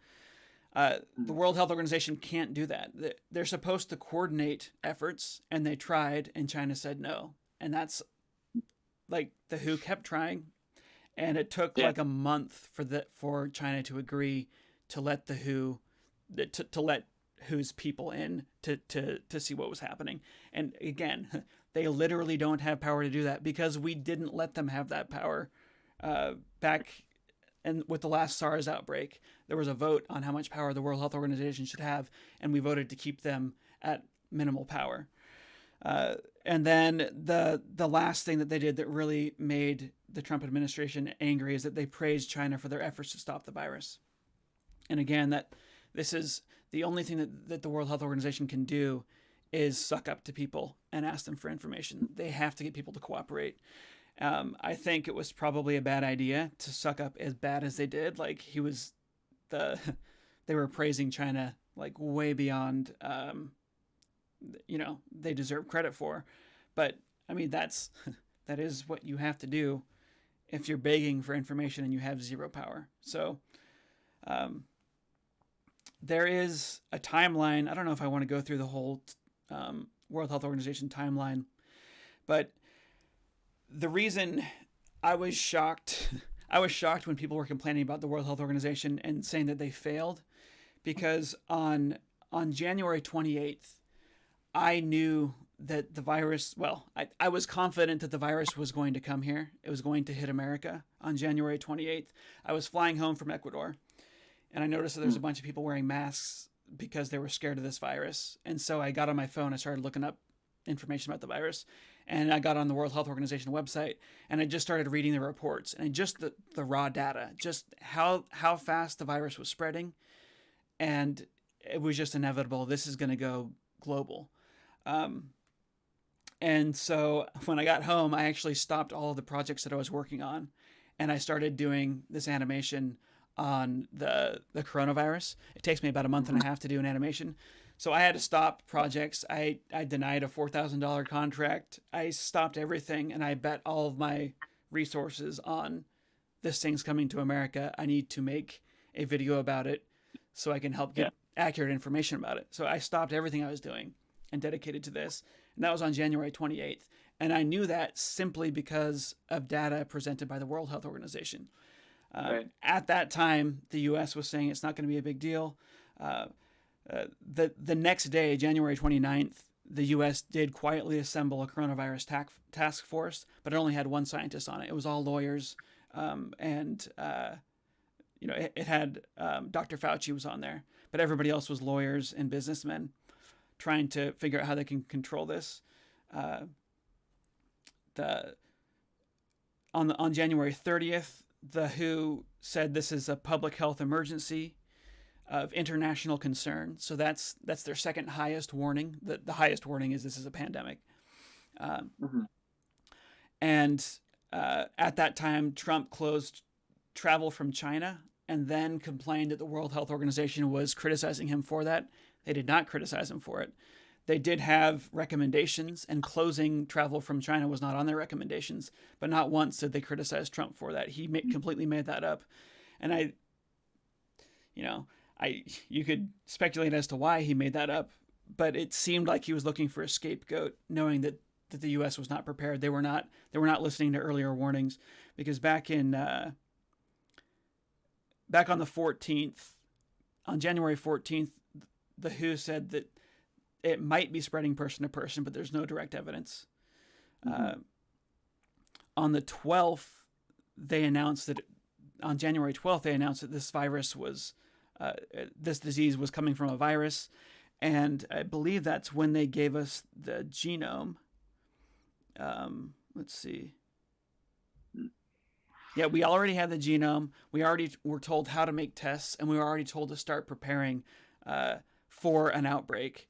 The World Health Organization can't do that. They're supposed to coordinate efforts, and they tried, and China said no. And that's like the WHO kept trying, and it took like a month for China to agree to let the WHO to let WHO's people in to see what was happening. And again, they literally don't have power to do that because we didn't let them have that power back. And with the last SARS outbreak, there was a vote on how much power the World Health Organization should have, and we voted to keep them at minimal power. And then the last thing that they did that really made the Trump administration angry is that they praised China for their efforts to stop the virus. And again, this is the only thing that the World Health Organization can do is suck up to people and ask them for information. They have to get people to cooperate. I think it was probably a bad idea to suck up as bad as they did. Like they were praising China like way beyond, they deserve credit for. But I mean, that is what you have to do if you're begging for information and you have zero power. So, there is a timeline. I don't know if I want to go through the whole World Health Organization timeline, but the reason I was shocked when people were complaining about the World Health Organization and saying that they failed, because on January 28th, I knew that the virus, well, I was confident that the virus was going to come here. It was going to hit America on January 28th. I was flying home from Ecuador, and I noticed that there's a bunch of people wearing masks because they were scared of this virus. And so I got on my phone, I started looking up information about the virus, and I got on the World Health Organization website, and I just started reading the reports and just the raw data, just how fast the virus was spreading, and it was just inevitable. This is going to go global. And so when I got home, I actually stopped all of the projects that I was working on, and I started doing this animation on the coronavirus. It takes me about a month and a half to do an animation. So I had to stop projects. I denied a $4,000 contract. I stopped everything, and I bet all of my resources on this thing's coming to America. I need to make a video about it so I can help get accurate information about it. So I stopped everything I was doing and dedicated to this. And that was on January 28th. And I knew that simply because of data presented by the World Health Organization. At that time, the U.S. was saying it's not going to be a big deal. The next day, January 29th, the U.S. did quietly assemble a coronavirus task force, but it only had one scientist on it. It was all lawyers, and it had Dr. Fauci was on there, but everybody else was lawyers and businessmen trying to figure out how they can control this. On January 30th, the WHO said this is a public health emergency of international concern. So that's their second highest warning. The highest warning is this is a pandemic. And at that time, Trump closed travel from China and then complained that the World Health Organization was criticizing him for that. They did not criticize him for it. They did have recommendations, and closing travel from China was not on their recommendations, but not once did they criticize Trump for that. He completely made that up. And you could speculate as to why he made that up, but it seemed like he was looking for a scapegoat, knowing that the U.S. was not prepared. They were not listening to earlier warnings, because back on the 14th, on January 14th, the WHO said that it might be spreading person to person, but there's no direct evidence. On the 12th, on January 12th, they announced that this virus was, this disease was coming from a virus. And I believe that's when they gave us the genome. Let's see. Yeah, we already had the genome. We already were told how to make tests, and we were already told to start preparing for an outbreak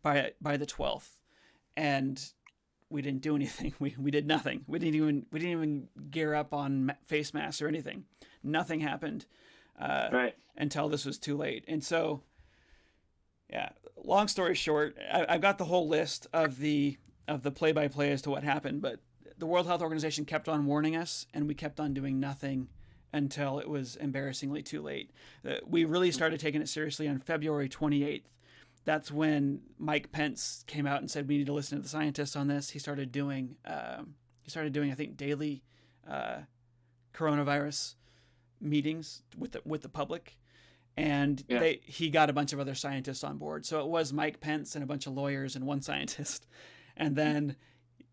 by the 12th. And we didn't do anything. We did nothing. We didn't even gear up on face masks or anything. Nothing happened until this was too late. And so, yeah, long story short, I've got the whole list of the play-by-play as to what happened, but the World Health Organization kept on warning us, and we kept on doing nothing until it was embarrassingly too late. We really started taking it seriously on February 28th. That's when Mike Pence came out and said we need to listen to the scientists on this. He started doing I think daily coronavirus meetings with the public, and he got a bunch of other scientists on board. So it was Mike Pence and a bunch of lawyers and one scientist, and then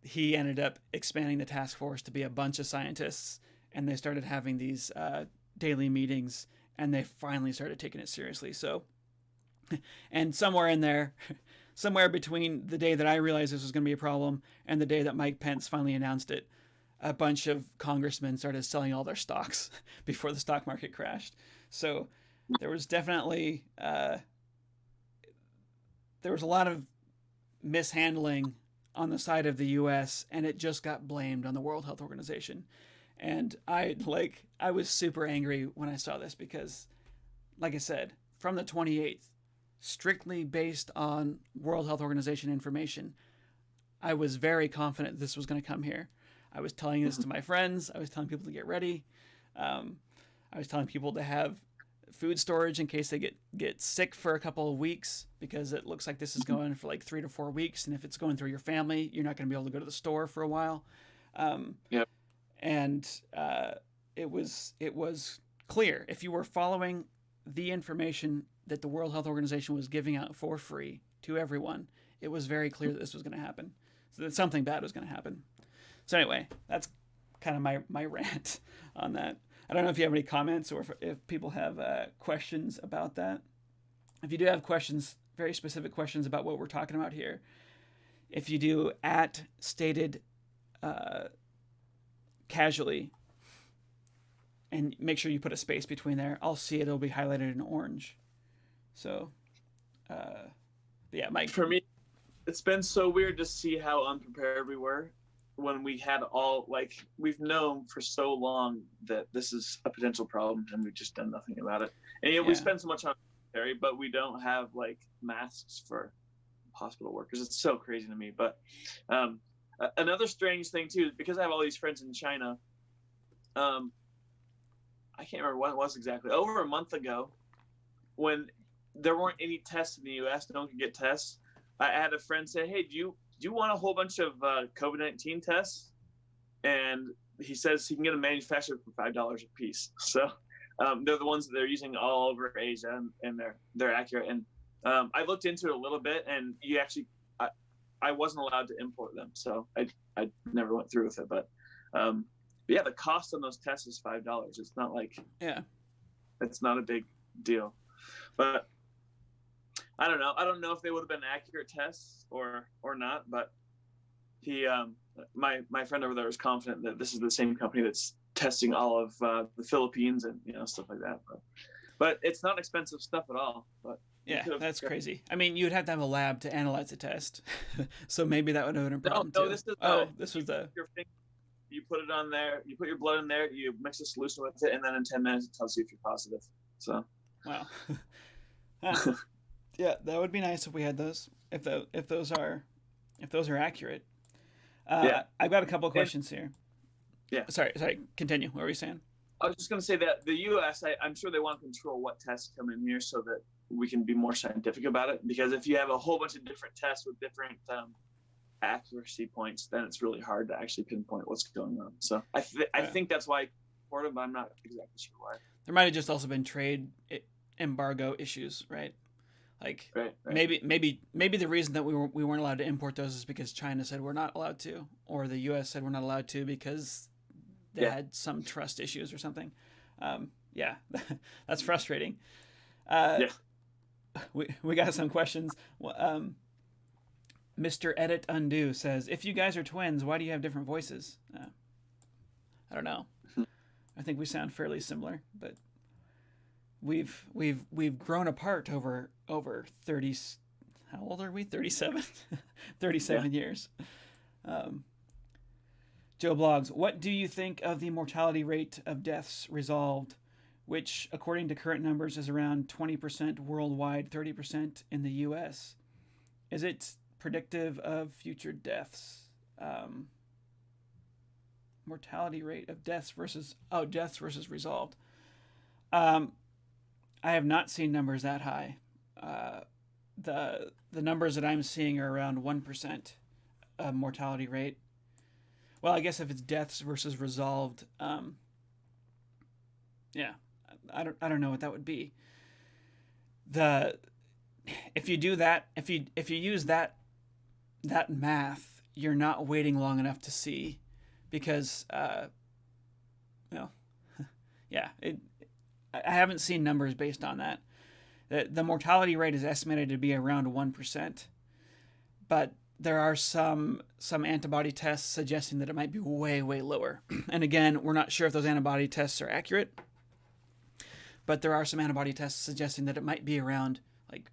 he ended up expanding the task force to be a bunch of scientists, and they started having these daily meetings, and they finally started taking it seriously. So, and somewhere in there, somewhere between the day that I realized this was going to be a problem and the day that Mike Pence finally announced it, a bunch of congressmen started selling all their stocks before the stock market crashed. So there was definitely, there was a lot of mishandling on the side of the U.S., and it just got blamed on the World Health Organization. And I was super angry when I saw this because, like I said, from the 28th, strictly based on World Health Organization information, I was very confident this was going to come here. I was telling this to my friends. I was telling people to get ready. I was telling people to have food storage in case they get sick for a couple of weeks, because it looks like this is going for like 3 to 4 weeks. And if it's going through your family, you're not going to be able to go to the store for a while. And it was clear, if you were following the information that the World Health Organization was giving out for free to everyone, it was very clear that this was going to happen, so that something bad was going to happen. So anyway, that's kind of my rant on that. I don't know if you have any comments or if people have questions about that. If you do have questions, very specific questions about what we're talking about here, if you do at stated casually, and make sure you put a space between there, I'll see it. It'll be highlighted in orange. So, yeah, Mike. For me, it's been so weird to see how unprepared we were when we had all, like, we've known for so long that this is a potential problem and we've just done nothing about it. And we spend so much on military, but we don't have like masks for hospital workers. It's so crazy to me. But another strange thing too, because I have all these friends in China, I can't remember when it was exactly, over a month ago, when there weren't any tests in the US, no one could get tests. I had a friend say, hey, do you want a whole bunch of COVID-19 tests? And he says he can get them manufactured for $5 a piece. So they're the ones that they're using all over Asia, and they're accurate. And I looked into it a little bit, and you actually, I wasn't allowed to import them, so I never went through with it. But yeah, the cost on those tests is $5. It's not like, it's not a big deal. But I don't know. I don't know if they would have been accurate tests or not. But he, my friend over there was confident that this is the same company that's testing all of the Philippines and stuff like that. But it's not expensive stuff at all. But yeah, that's crazy. I mean, you'd have to have a lab to analyze the test, so maybe that would have been a problem too. This was the. You put it on there. You put your blood in there. You mix a solution with it, and then in 10 minutes it tells you if you're positive. So. Wow. Yeah, that would be nice if we had those. If those are accurate. I've got a couple of questions here. Yeah. Sorry. Continue. What were you saying? I was just going to say that the U.S., I'm sure they want to control what tests come in here so that we can be more scientific about it. Because if you have a whole bunch of different tests with different accuracy points, then it's really hard to actually pinpoint what's going on. So I think that's why I support them, but I'm not exactly sure why. There might have just also been trade embargo issues, right? Like right. maybe the reason that we weren't allowed to import those is because China said we're not allowed to, or the U.S. said we're not allowed to because they had some trust issues or something. Yeah, that's frustrating. We got some questions. Mr. Edit Undo says, if you guys are twins, why do you have different voices? I don't know. I think we sound fairly similar, but we've grown apart over 30. How old are we? 37. 37 years. Joe Blogs, what do you think of the mortality rate of deaths resolved, which according to current numbers is around 20% worldwide, 30% in the U.S.? Is it predictive of future deaths? Mortality rate of deaths versus resolved. I have not seen numbers that high. The numbers that I'm seeing are around 1% mortality rate. Well, I guess if it's deaths versus resolved, yeah, I don't know what that would be. If you do that, if you use that math, you're not waiting long enough to see, because yeah, I haven't seen numbers based on that. The mortality rate is estimated to be around 1%, but there are some antibody tests suggesting that it might be way, way lower. And again, we're not sure if those antibody tests are accurate, but there are some antibody tests suggesting that it might be around like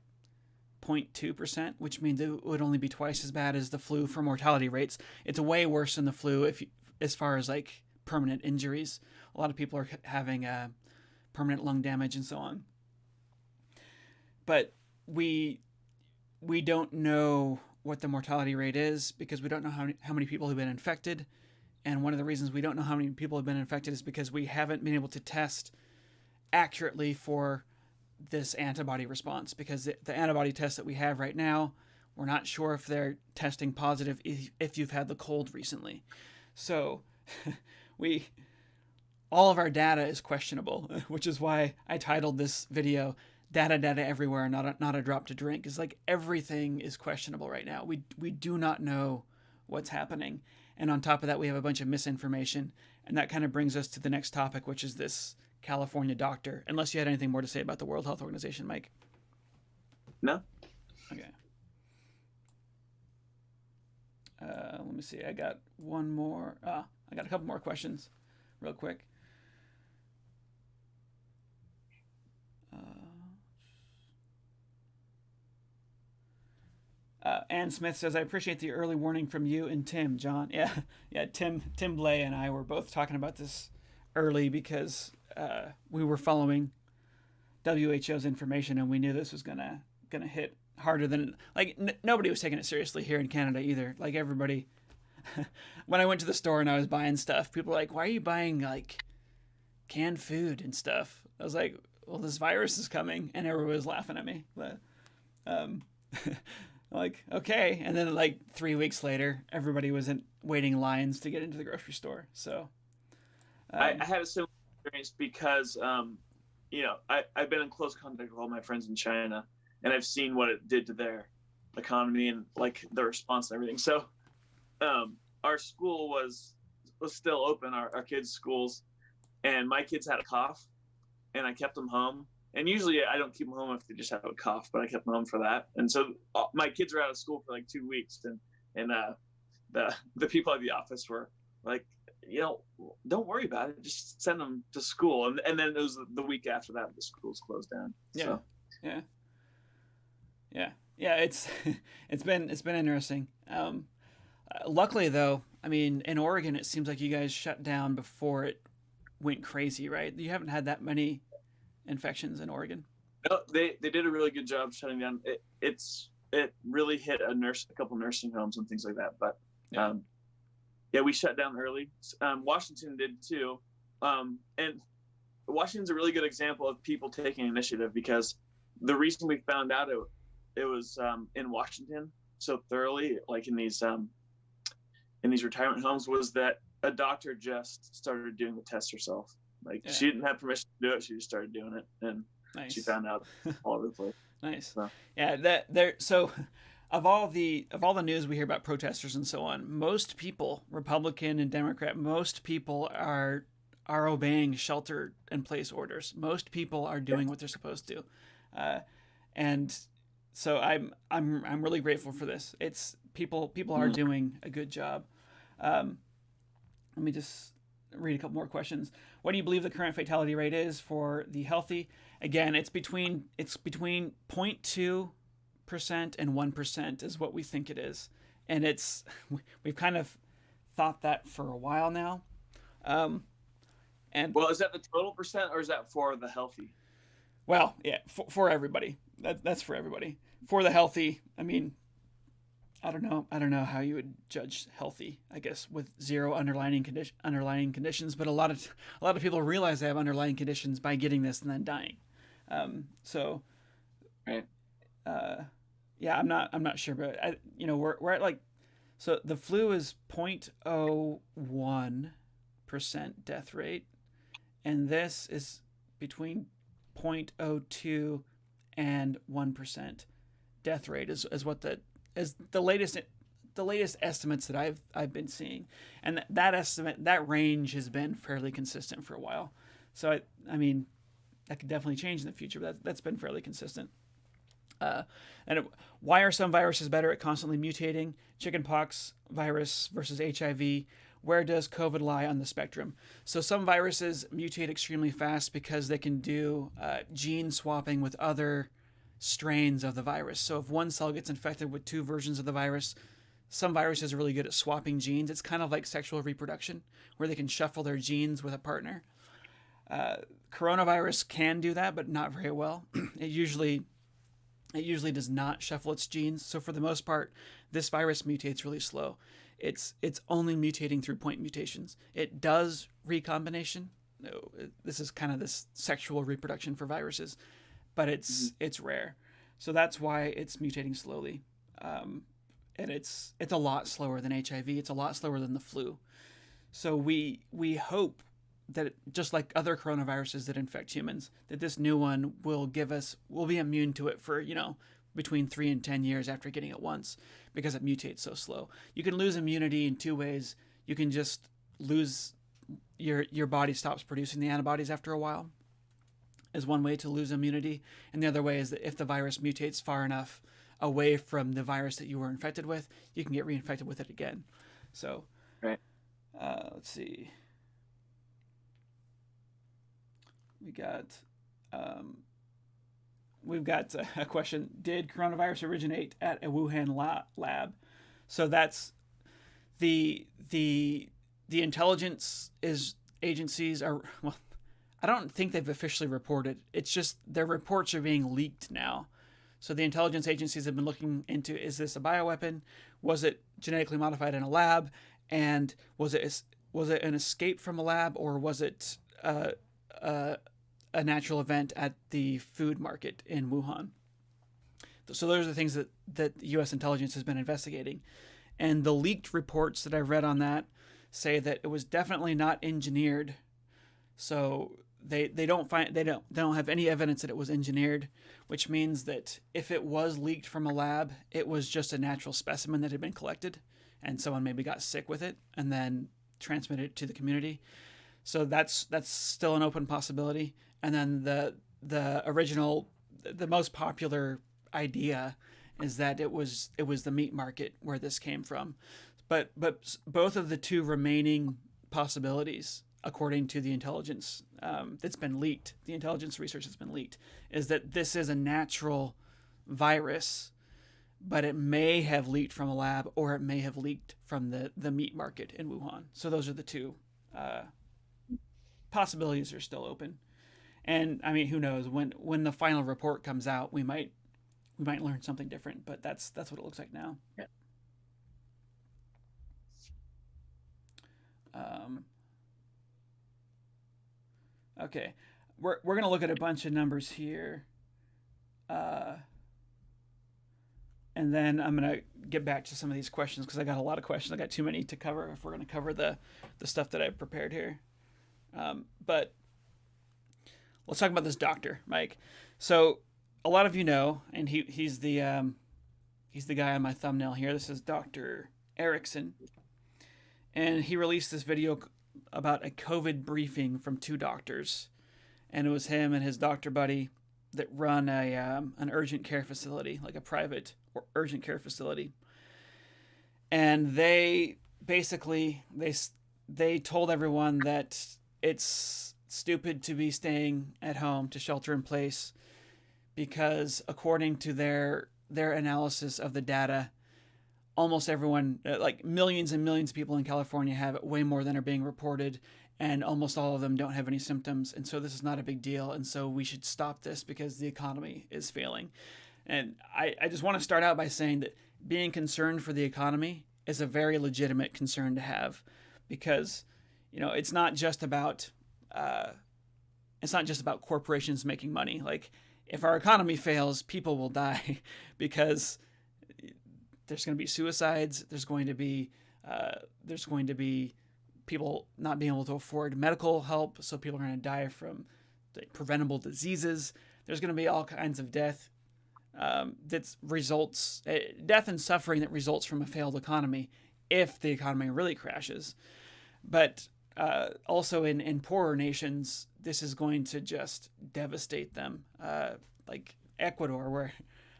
0.2%, which means it would only be twice as bad as the flu for mortality rates. It's way worse than the flu as far as like permanent injuries. A lot of people are having permanent lung damage and so on. But we don't know what the mortality rate is because we don't know how many people have been infected. And one of the reasons we don't know how many people have been infected is because we haven't been able to test accurately for this antibody response, because the antibody tests that we have right now, we're not sure if they're testing positive if you've had the cold recently. So all of our data is questionable, which is why I titled this video data everywhere, not a drop to drink. It's like everything is questionable right now. We do not know what's happening, and on top of that, we have a bunch of misinformation, and that kind of brings us to the next topic, which is this California doctor. Unless you had anything more to say about the World Health Organization, Mike. No. Okay. Let me see. I got one more. I got a couple more questions, real quick. Ann Smith says, "I appreciate the early warning from you and Tim, John." Yeah. Tim Blay and I were both talking about this early because we were following WHO's information, and we knew this was gonna hit harder than nobody was taking it seriously here in Canada either. Like everybody, when I went to the store and I was buying stuff, people were like, "Why are you buying like canned food and stuff?" I was like, "Well, this virus is coming," and everyone was laughing at me. But like, okay, and then like 3 weeks later, everybody was in waiting lines to get into the grocery store. So I had a similar experience because I've been in close contact with all my friends in China, and I've seen what it did to their economy and like the response and everything. So our school was still open, our kids' schools, and my kids had a cough, and I kept them home. And usually I don't keep them home if they just have a cough, but I kept them home for that. And so my kids were out of school for like 2 weeks, and the people at the office were like, don't worry about it, just send them to school. And then it was the week after that the schools closed down. Yeah. So. Yeah. It's it's been interesting. Luckily though, I mean, in Oregon, it seems like you guys shut down before it went crazy, right? You haven't had that many infections in Oregon. No, they did a really good job shutting down. It really hit a couple nursing homes and things like that. But we shut down early. Washington did too, and Washington's a really good example of people taking initiative, because the reason we found out it was in Washington so thoroughly, like in these retirement homes, was that a doctor just started doing the test herself. Like she didn't have permission to do it. She just started doing it, and she found out all over the place. Nice. So. Yeah, so of all the news we hear about protesters and so on, most people, Republican and Democrat, most people are obeying shelter in place orders. Most people are doing what they're supposed to, and so I'm really grateful for this. It's people are doing a good job. Let me just read a couple more questions. What do you believe the current fatality rate is for the healthy? Again, it's between 0.2% and 1% is what we think it is, and we've kind of thought that for a while now. And well, is that the total percent, or is that for the healthy? Well, yeah, for everybody. That's for everybody. For the healthy, I mean, I don't know how you would judge healthy. I guess with zero underlying conditions, but a lot of people realize they have underlying conditions by getting this and then dying. So, right. Yeah, I'm not sure, but we're at so the flu is 0.01% death rate, and this is between 0.02 and 1% death rate is what the latest estimates that I've been seeing, and that range has been fairly consistent for a while. So I mean that could definitely change in the future, but that's been fairly consistent. Why are some viruses better at constantly mutating? Chickenpox virus versus HIV. Where does COVID lie on the spectrum? So some viruses mutate extremely fast because they can do gene swapping with other strains of the virus. So if one cell gets infected with two versions of the virus, some viruses are really good at swapping genes. It's kind of like sexual reproduction, where they can shuffle their genes with a partner. Coronavirus can do that, but not very well. It usually does not shuffle its genes. So for the most part, this virus mutates really slow. It's only mutating through point mutations. It does recombination. No, this is kind of this sexual reproduction for viruses, but it's rare. So that's why it's mutating slowly. And it's a lot slower than HIV. It's a lot slower than the flu. So we hope just like other coronaviruses that infect humans, that this new one will be immune to it for, between 3 and 10 years after getting it once, because it mutates so slow. You can lose immunity in two ways. You can just lose your body stops producing the antibodies after a while, is one way to lose immunity, and the other way is that if the virus mutates far enough away from the virus that you were infected with, you can get reinfected with it again. So, Right. let's see. We've got a question. Did coronavirus originate at a Wuhan lab? So that's the intelligence agencies are, well, I don't think they've officially reported. It's just their reports are being leaked now. So the intelligence agencies have been looking into, is this a bioweapon? Was it genetically modified in a lab? And was it an escape from a lab, or was it a natural event at the food market in Wuhan? So those are the things that the U.S. intelligence has been investigating. And the leaked reports that I've read on that say that it was definitely not engineered. So they don't have any evidence that it was engineered, which means that if it was leaked from a lab, it was just a natural specimen that had been collected, and someone maybe got sick with it and then transmitted it to the community. So that's still an open possibility. And then the most popular idea is that it was the meat market where this came from. But both of the two remaining possibilities, according to the intelligence that's been leaked, the intelligence research that's been leaked, is that this is a natural virus, but it may have leaked from a lab, or it may have leaked from the meat market in Wuhan. So those are the two possibilities are still open. And I mean, who knows, when the final report comes out, we might learn something different, but that's what it looks like now. Yeah. Okay, we're gonna look at a bunch of numbers here, and then I'm gonna get back to some of these questions because I got a lot of questions. I got too many to cover if we're gonna cover the stuff that I've prepared here. But let's talk about this doctor, Mike. So a lot of you know, and he's the guy on my thumbnail here. This is Dr. Erickson, and he released this video about a COVID briefing from two doctors, and it was him and his doctor buddy that run an urgent care facility, like a private or urgent care facility. And they basically they told everyone that it's stupid to be staying at home, to shelter in place, because according to their analysis of the data, almost everyone, like millions and millions of people in California, have it way more than are being reported, and almost all of them don't have any symptoms, and so this is not a big deal, and so we should stop this because the economy is failing. And I just want to start out by saying that being concerned for the economy is a very legitimate concern to have, because it's not just about corporations making money. Like, if our economy fails, people will die because there's going to be suicides. There's going to be people not being able to afford medical help, so people are going to die from preventable diseases. There's going to be all kinds of death death and suffering that results from a failed economy if the economy really crashes. But also in poorer nations, this is going to just devastate them. Like Ecuador, where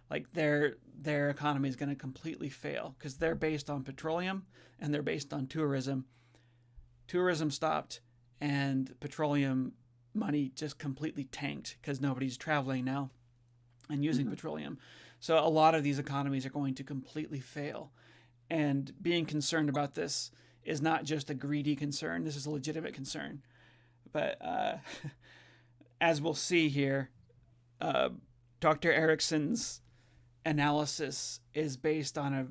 like their economy is going to completely fail because they're based on petroleum and they're based on tourism. Tourism stopped and petroleum money just completely tanked because nobody's traveling now and using petroleum. So a lot of these economies are going to completely fail. And being concerned about this is not just a greedy concern. This is a legitimate concern. But as we'll see here, Dr. Erickson's analysis is based on a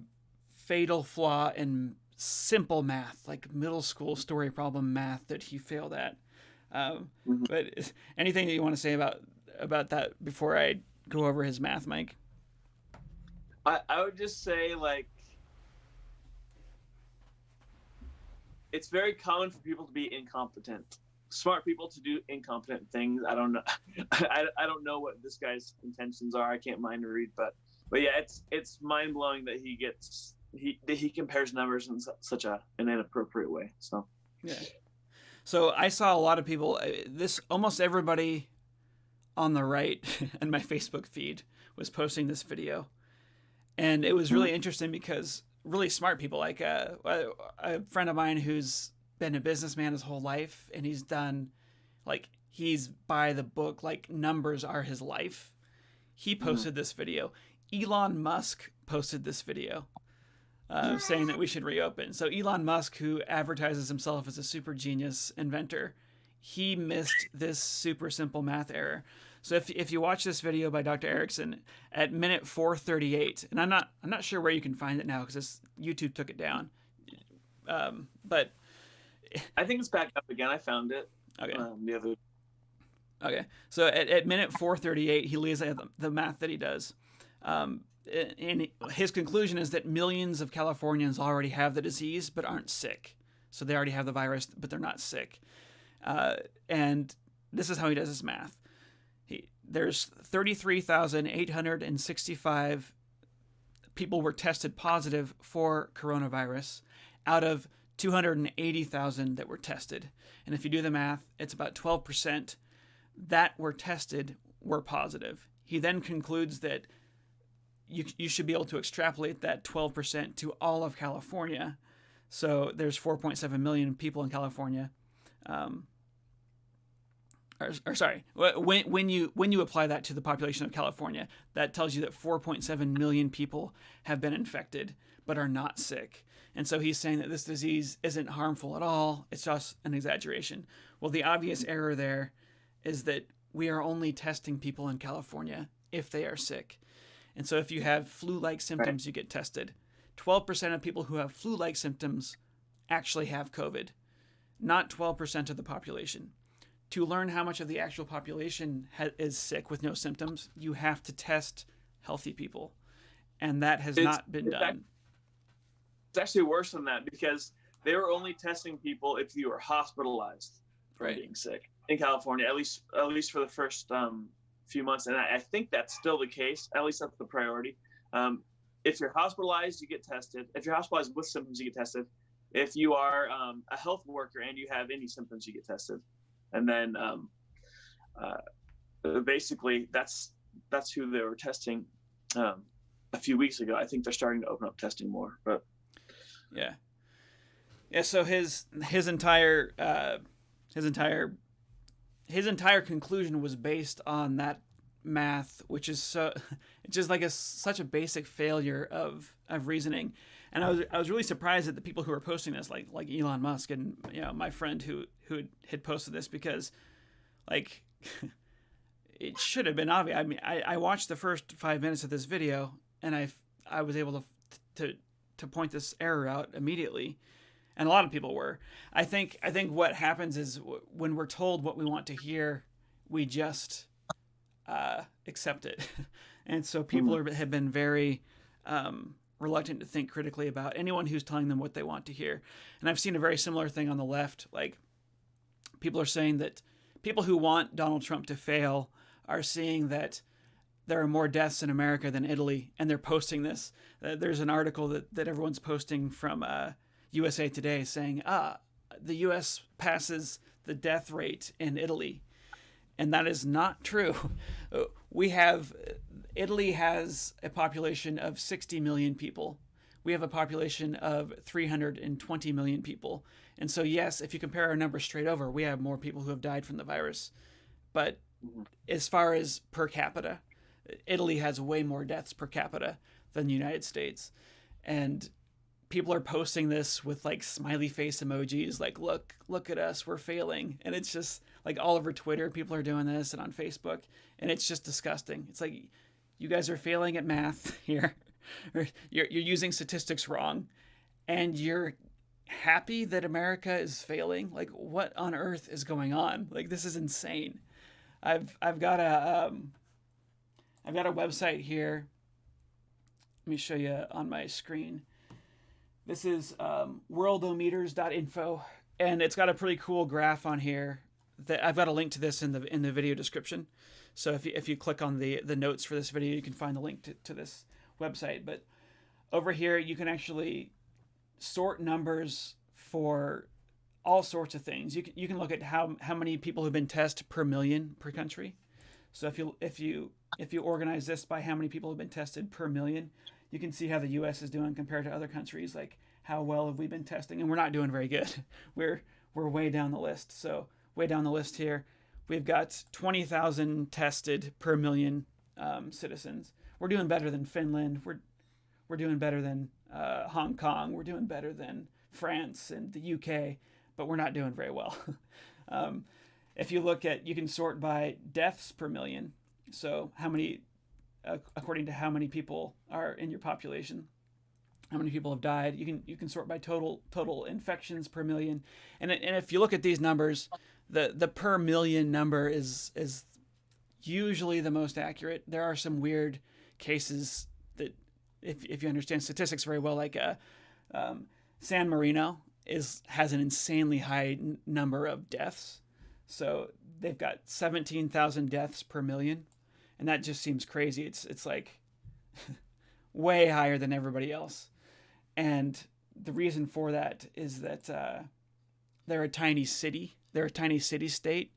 fatal flaw in simple math, like middle school story problem math that he failed at. But anything that you want to say about that before I go over his math, Mike? I would just say, like, it's very common for people to be incompetent. smart people to do incompetent things. I don't know. I don't know what this guy's intentions are. I can't mind read, but yeah, it's mind blowing that he compares numbers in such an inappropriate way. So Yeah. So I saw a lot of people. This almost everybody on the right in my Facebook feed was posting this video, and it was really interesting because really smart people, like a friend of mine who's been a businessman his whole life, and he's done he's by the book, like numbers are his life. He posted this video. Elon Musk posted this video. Saying that we should reopen. So Elon Musk, who advertises himself as a super genius inventor, he missed this super simple math error. So if you watch this video by Dr. Erickson at minute 4:38, and I'm not sure where you can find it now because YouTube took it down, but I think it's back up again. I found it. Okay. The other. Okay. So at minute 4:38, he lays out the math that he does. And his conclusion is that millions of Californians already have the disease but aren't sick. So they already have the virus, but they're not sick. And this is how he does his math. There's 33,865 people were tested positive for coronavirus out of 280,000 that were tested. And if you do the math, it's about 12% that were tested were positive. He then concludes that you should be able to extrapolate that 12% to all of California. So there's 4.7 million people in California. Sorry, when you apply that to the population of California, that tells you that 4.7 million people have been infected but are not sick. And so he's saying that this disease isn't harmful at all. It's just an exaggeration. Well, the obvious error there is that we are only testing people in California if they are sick. And so if you have flu-like symptoms, you get tested. 12% of people who have flu-like symptoms actually have COVID, not 12% of the population. To learn how much of the actual population is sick with no symptoms, you have to test healthy people. And that has not been done. It's actually worse than that because they were only testing people if you were hospitalized for being sick in California, at least for the first few months, and I think that's still the case. At least that's the priority. If you're hospitalized, you get tested. If you're hospitalized with symptoms, you get tested. If you are a health worker and you have any symptoms, you get tested. And then basically that's who they were testing a few weeks ago. I think they're starting to open up testing more. But yeah. So his entire conclusion was based on that math, which is just like such a basic failure of reasoning. And I was really surprised at the people who were posting this, like Elon Musk and my friend who had posted this, because like it should have been obvious. I mean, I watched the first 5 minutes of this video and I was able to point this error out immediately. And a lot of people were. I think what happens is when we're told what we want to hear, we just accept it. And so people have been very reluctant to think critically about anyone who's telling them what they want to hear. And I've seen a very similar thing on the left. Like, people are saying that people who want Donald Trump to fail are seeing that there are more deaths in America than Italy, and they're posting this. There's an article that everyone's posting from USA Today saying, the U.S. passes the death rate in Italy. And that is not true. Italy has a population of 60 million people. We have a population of 320 million people. And so, yes, if you compare our numbers straight over, we have more people who have died from the virus. But as far as per capita, Italy has way more deaths per capita than the United States. And people are posting this with like smiley face emojis, like, look at us, we're failing. And it's just like all over Twitter, people are doing this, and on Facebook, and it's just disgusting. It's like, you guys are failing at math here. You're using statistics wrong, and you're happy that America is failing. Like, what on earth is going on? Like, this is insane. I've got a website here. Let me show you on my screen. This is worldometers.info, and it's got a pretty cool graph on here I've got a link to this in the video description. So if you click on the notes for this video, you can find the link to this website. But over here, you can actually sort numbers for all sorts of things. You can look at how many people have been tested per million per country. So if you organize this by how many people have been tested per million, you can see how the U.S. is doing compared to other countries. Like how well have we been testing, and we're not doing very good. We're way down the list. So way down the list here, we've got 20,000 tested per million citizens. We're doing better than Finland. We're doing better than Hong Kong. We're doing better than France and the UK, but we're not doing very well. If you look at, you can sort by deaths per million. So how many, according to how many people are in your population, how many people have died. You can sort by total infections per million, and if you look at these numbers, the per million number is usually the most accurate. There are some weird cases that, if you understand statistics very well, like San Marino has an insanely high number of deaths. So they've got 17,000 deaths per million, and that just seems crazy. It's like way higher than everybody else. And the reason for that is that they're a tiny city. They're a tiny city state,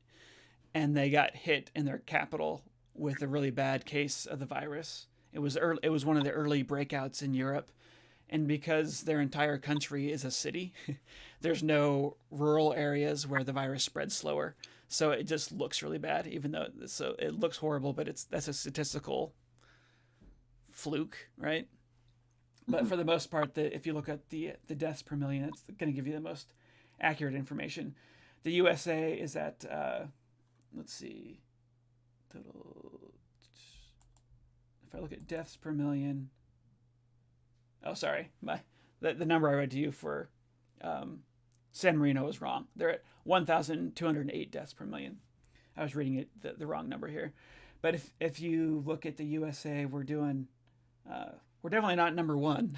and they got hit in their capital with a really bad case of the virus. It was one of the early breakouts in Europe, and because their entire country is a city, there's no rural areas where the virus spreads slower. So it just looks really bad, even though it looks horrible. But that's a statistical fluke, right? But for the most part, if you look at the deaths per million, it's going to give you the most accurate information. The USA is at, let's see, total. If I look at deaths per million, oh, sorry, the number I read to you for San Marino is wrong. They're at 1,208 deaths per million. I was reading it the wrong number here. But if you look at the USA, we're definitely not number one,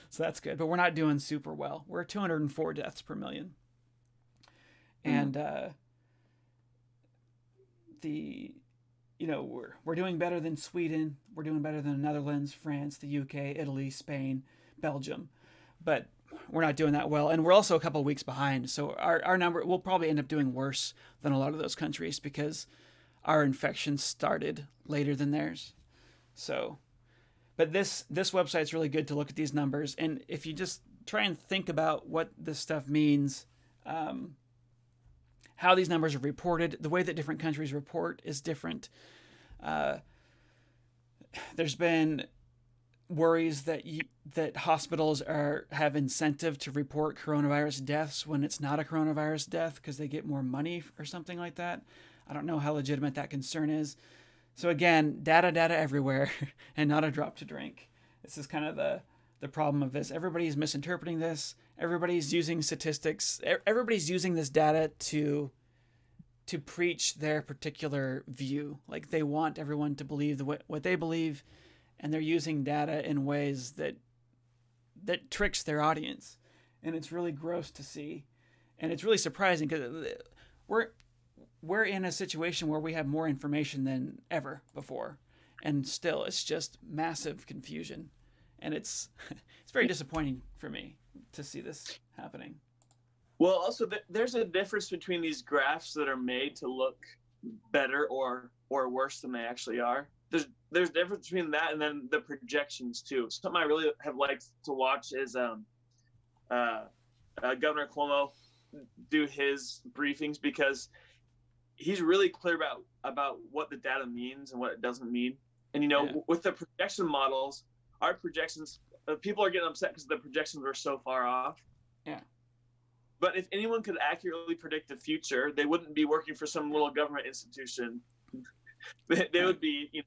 so that's good. But we're not doing super well. We're 204 deaths per million, and we're doing better than Sweden. We're doing better than the Netherlands, France, the UK, Italy, Spain, Belgium, but we're not doing that well. And we're also a couple of weeks behind. So our number, we'll probably end up doing worse than a lot of those countries because our infections started later than theirs. So. But this website's really good to look at these numbers, and if you just try and think about what this stuff means, how these numbers are reported, the way that different countries report is different. There's been worries that hospitals have incentive to report coronavirus deaths when it's not a coronavirus death because they get more money or something like that. I don't know how legitimate that concern is. So again, data everywhere, and not a drop to drink. This is kind of the problem of this. Everybody's misinterpreting this. Everybody's using statistics. Everybody's using this data to preach their particular view. Like they want everyone to believe what they believe, and they're using data in ways that tricks their audience. And it's really gross to see, and it's really surprising because we're in a situation where we have more information than ever before, and still it's just massive confusion, and it's very disappointing for me to see this happening. Well, also there's a difference between these graphs that are made to look better or worse than they actually are. There's a difference between that and then the projections too. Something I really have liked to watch is Governor Cuomo do his briefings, because he's really clear about what the data means and what it doesn't mean. And, with the projection models, our projections, people are getting upset because the projections were so far off. Yeah. But if anyone could accurately predict the future, they wouldn't be working for some little government institution. They would be,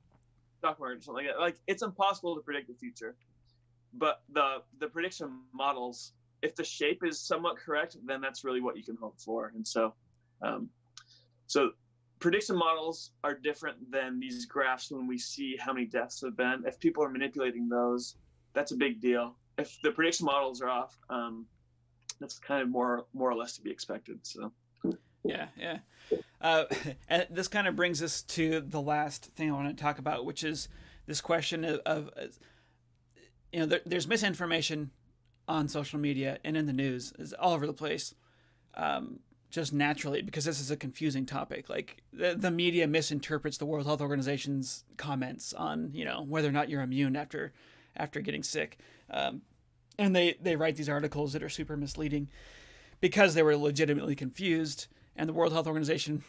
stock market or something like that. Like, it's impossible to predict the future. But the prediction models, if the shape is somewhat correct, then that's really what you can hope for. And so, so prediction models are different than these graphs when we see how many deaths have been. If people are manipulating those, that's a big deal. If the prediction models are off, that's kind of more or less to be expected. So Yeah, yeah. Uh, and this kind of brings us to the last thing I want to talk about, which is this question of there's misinformation on social media and in the news is all over the place, just naturally because this is a confusing topic. Like the media misinterprets the World Health Organization's comments on whether or not you're immune after getting sick, and they write these articles that are super misleading because they were legitimately confused, and the World Health Organization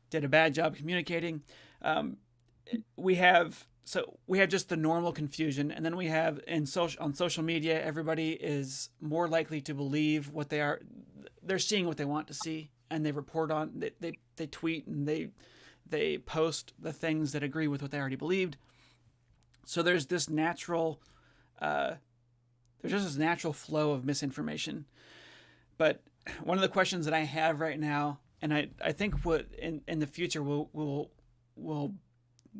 did a bad job communicating. Um, we have just the normal confusion, and then we have on social media, everybody is more likely to believe what they're seeing what they want to see, and they report on they tweet and they post the things that agree with what they already believed. So there's just this natural flow of misinformation. But one of the questions that I have right now, and I think what in the future we'll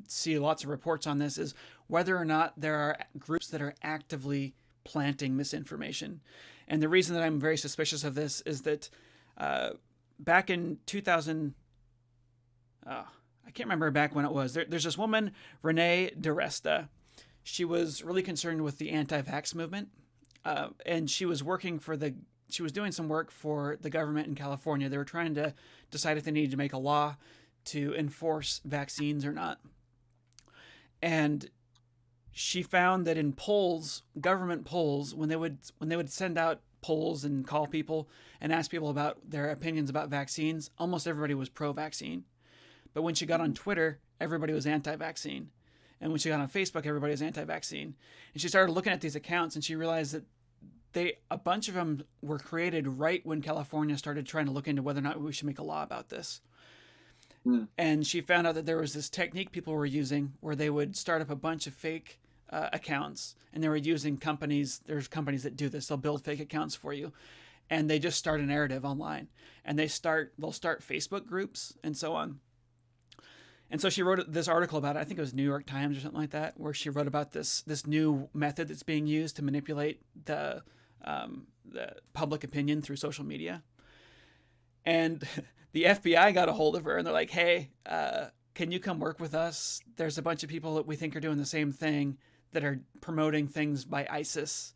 see lots of reports on this, is whether or not there are groups that are actively planting misinformation. And the reason that I'm very suspicious of this is that back in 2000, I can't remember back when it was, there's this woman, Renee DiResta. She was really concerned with the anti-vax movement, and she was doing some work for the government in California. They were trying to decide if they needed to make a law to enforce vaccines or not. And she found that in polls, government polls, when they would send out polls and call people and ask people about their opinions about vaccines, almost everybody was pro-vaccine. But when she got on Twitter, everybody was anti-vaccine. And when she got on Facebook, everybody was anti-vaccine. And she started looking at these accounts, and she realized that a bunch of them were created right when California started trying to look into whether or not we should make a law about this. Mm. And she found out that there was this technique people were using where they would start up a bunch of fake accounts, and they were using companies. There's companies that do this. They'll build fake accounts for you, and they just start a narrative online, and they'll start Facebook groups and so on. And so she wrote this article about it. I think it was New York Times or something like that, where she wrote about this new method that's being used to manipulate the public opinion through social media. And the FBI got a hold of her, and they're like, "Hey, can you come work with us? There's a bunch of people that we think are doing the same thing, that are promoting things by ISIS,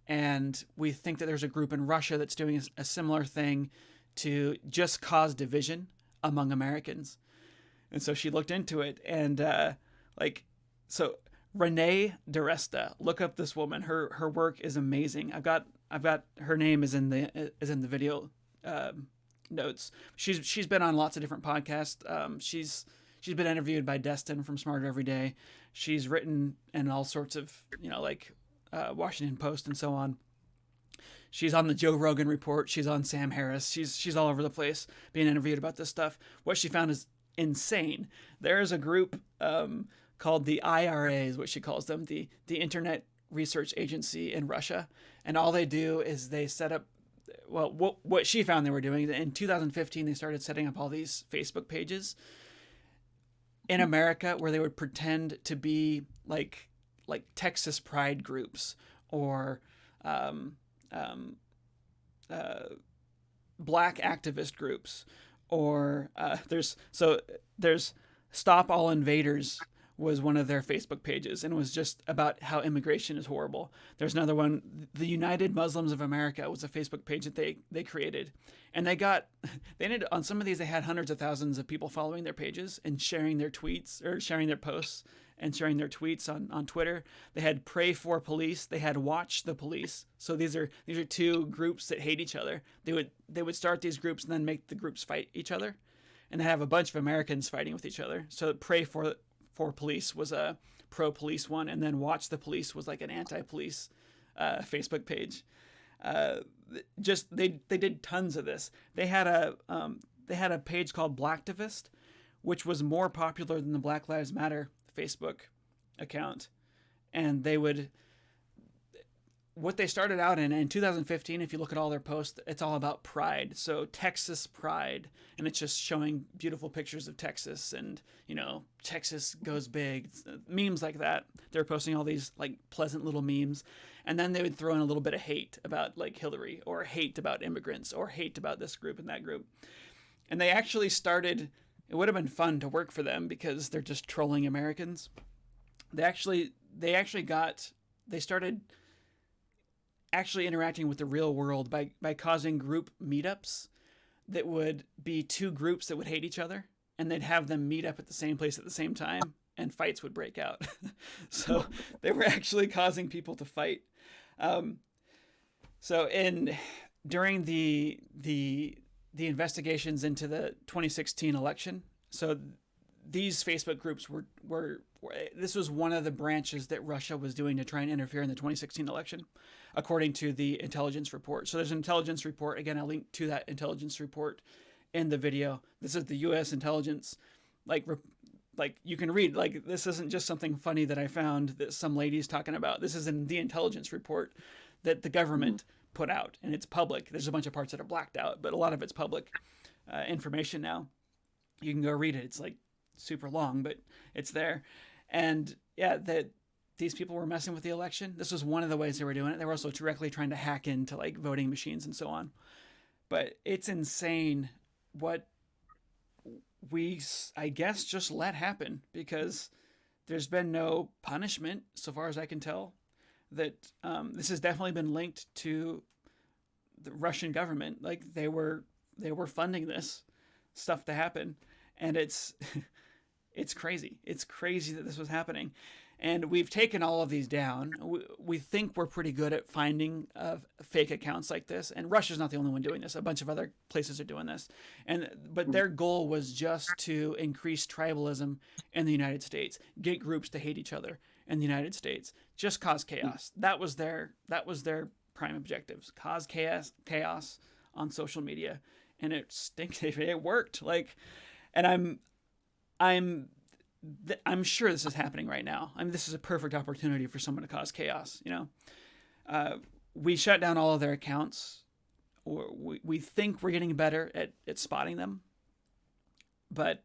and we think that there's a group in Russia that's doing a similar thing to just cause division among Americans." And so she looked into it, and so Renee DiResta, look up this woman. Her work is amazing. I've got her name is in the video notes. She's been on lots of different podcasts. She's been interviewed by Destin from Smarter Every Day. She's written in all sorts of Washington Post and so on. She's on the Joe Rogan Report. She's on Sam Harris. She's all over the place being interviewed about this stuff. What she found is insane. There is a group called the IRA, is what she calls them, the Internet Research Agency in Russia, and all they do is they set up, well, what she found they were doing in 2015, they started setting up all these Facebook pages in America where they would pretend to be like Texas Pride groups or black activist groups. Or there's Stop All Invaders was one of their Facebook pages, and it was just about how immigration is horrible. There's another one, the United Muslims of America was a Facebook page that they created, and they ended on some of these, they had hundreds of thousands of people following their pages and sharing their tweets or sharing their posts and sharing their tweets on Twitter. They had Pray for Police. They had Watch the Police. So these are two groups that hate each other. They would start these groups and then make the groups fight each other, and they have a bunch of Americans fighting with each other. So Pray for Police was a pro-police one, and then Watch the Police was like an anti-police Facebook page. They did tons of this. They had a page called Blacktivist, which was more popular than the Black Lives Matter Facebook account. And what they started out in 2015, if you look at all their posts, it's all about pride. So Texas pride, and it's just showing beautiful pictures of Texas, and Texas goes big, memes like that. They're posting all these like pleasant little memes, and then they would throw in a little bit of hate about like Hillary, or hate about immigrants, or hate about this group and that group. And they actually started. It would have been fun to work for them because they're just trolling Americans. They started actually interacting with the real world by causing group meetups that would be two groups that would hate each other, and they'd have them meet up at the same place at the same time, and fights would break out. So they were actually causing people to fight. So during the investigations into the 2016 election, so these Facebook groups were this was one of the branches that Russia was doing to try and interfere in the 2016 election, according to the intelligence report. So there's an intelligence report. Again, I'll link to that intelligence report in the video. This is the U.S. intelligence, like you can read. Like, this isn't just something funny that I found that some lady's talking about. This is in the intelligence report that the government put out, and it's public. There's a bunch of parts that are blacked out, but a lot of it's public information now. You can go read it. It's like super long, but it's there. And yeah, that these people were messing with the election. This was one of the ways they were doing it. They were also directly trying to hack into like voting machines and so on. But it's insane what we, I guess, just let happen, because there's been no punishment, so far as I can tell. That this has definitely been linked to the Russian government. Like, they were funding this stuff to happen, and it's it's crazy. It's crazy that this was happening. And we've taken all of these down. We think we're pretty good at finding fake accounts like this. And Russia's not the only one doing this. A bunch of other places are doing this. But their goal was just to increase tribalism in the United States, get groups to hate each other in the United States, just cause chaos. That was their prime objectives: cause chaos on social media. And it stinks. It worked. Like, and I'm sure this is happening right now. I mean, this is a perfect opportunity for someone to cause chaos. We shut down all of their accounts, or we think we're getting better at spotting them, but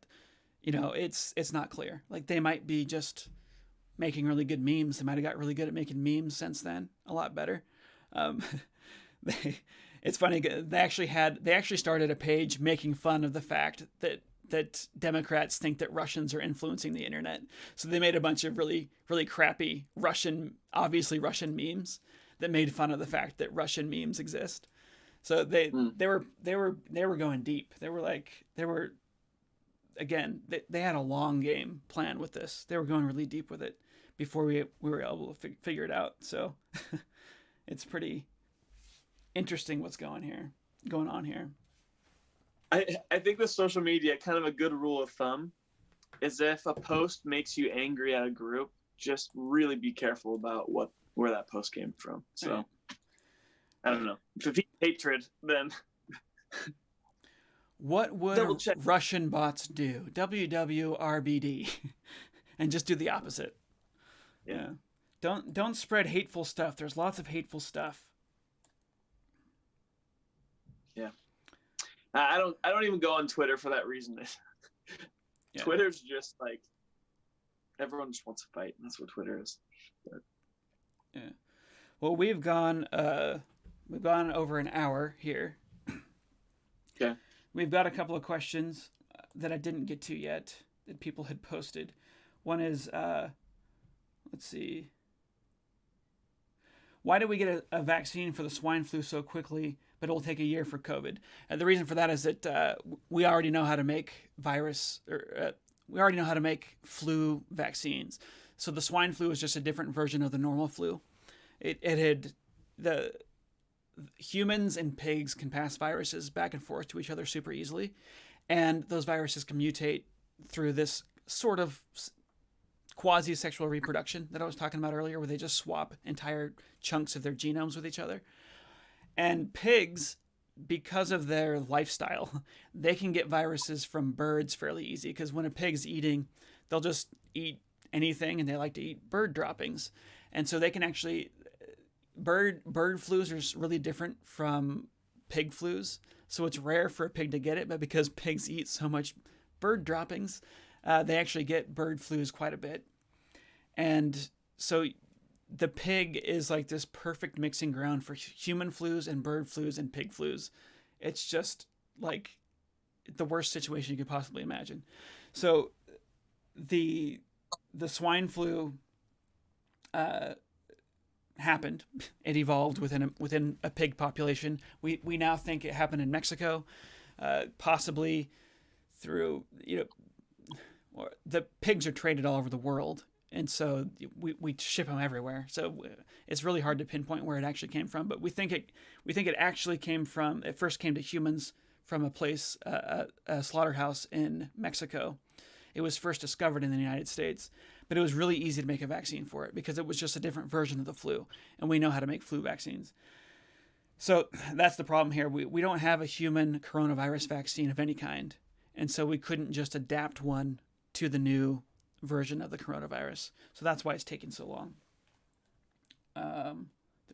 it's not clear. Like, they might be just making really good memes. They might have got really good at making memes since then, a lot better. It's funny. They actually started a page making fun of the fact that Democrats think that Russians are influencing the internet. So they made a bunch of really, really crappy obviously Russian memes that made fun of the fact that Russian memes exist. So they were going deep. They had a long game plan with this. They were going really deep with it before we were able to figure it out. So it's pretty interesting what's going on here. I think with social media, kind of a good rule of thumb is if a post makes you angry at a group, just really be careful about where that post came from. So, right. I don't know. If it's hatred, then... What would Russian bots do? WWRBD. And just do the opposite. Yeah. Don't spread hateful stuff. There's lots of hateful stuff. Yeah. I don't even go on Twitter for that reason. Yeah. Twitter's just like, everyone just wants to fight. And that's what Twitter is. But... Yeah. Well, we've gone over an hour here. Okay. We've got a couple of questions that I didn't get to yet that people had posted. One is, let's see. Why did we get a vaccine for the swine flu so quickly, but it will take a year for COVID? The reason for that is that we already know how to make we already know how to make flu vaccines. So the swine flu is just a different version of the normal flu. The humans and pigs can pass viruses back and forth to each other super easily, and those viruses can mutate through this sort of quasi-sexual reproduction that I was talking about earlier, where they just swap entire chunks of their genomes with each other. And pigs, because of their lifestyle, they can get viruses from birds fairly easy, because when a pig's eating, they'll just eat anything, and they like to eat bird droppings. And so they can actually... Bird flus are really different from pig flus, so it's rare for a pig to get it, but because pigs eat so much bird droppings, they actually get bird flus quite a bit. And so the pig is like this perfect mixing ground for human flus and bird flus and pig flus. It's just like the worst situation you could possibly imagine. So the swine flu happened. It evolved within a pig population. We now think it happened in Mexico, possibly through the pigs are traded all over the world, and so we ship them everywhere. So it's really hard to pinpoint where it actually came from. But we think it actually came from, it first came to humans from a place, a slaughterhouse in Mexico. It was first discovered in the United States, but it was really easy to make a vaccine for it because it was just a different version of the flu, and we know how to make flu vaccines. So that's the problem here. We don't have a human coronavirus vaccine of any kind, and so we couldn't just adapt one to the new version of the coronavirus. So that's why it's taking so long. There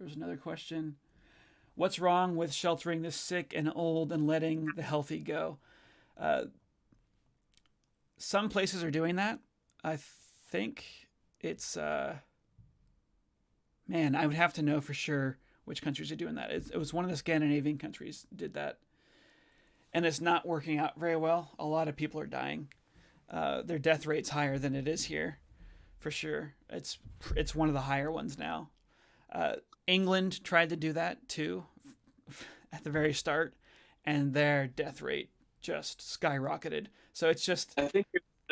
was another question. What's wrong with sheltering the sick and old and letting the healthy go? Some places are doing that. I think it's man, I would have to know for sure which countries are doing that. It was one of the Scandinavian countries did that, and it's not working out very well. A lot of people are dying. Their death rate's higher than it is here, for sure. It's one of the higher ones now. England tried to do that too at the very start, and their death rate just skyrocketed. So it's just, I think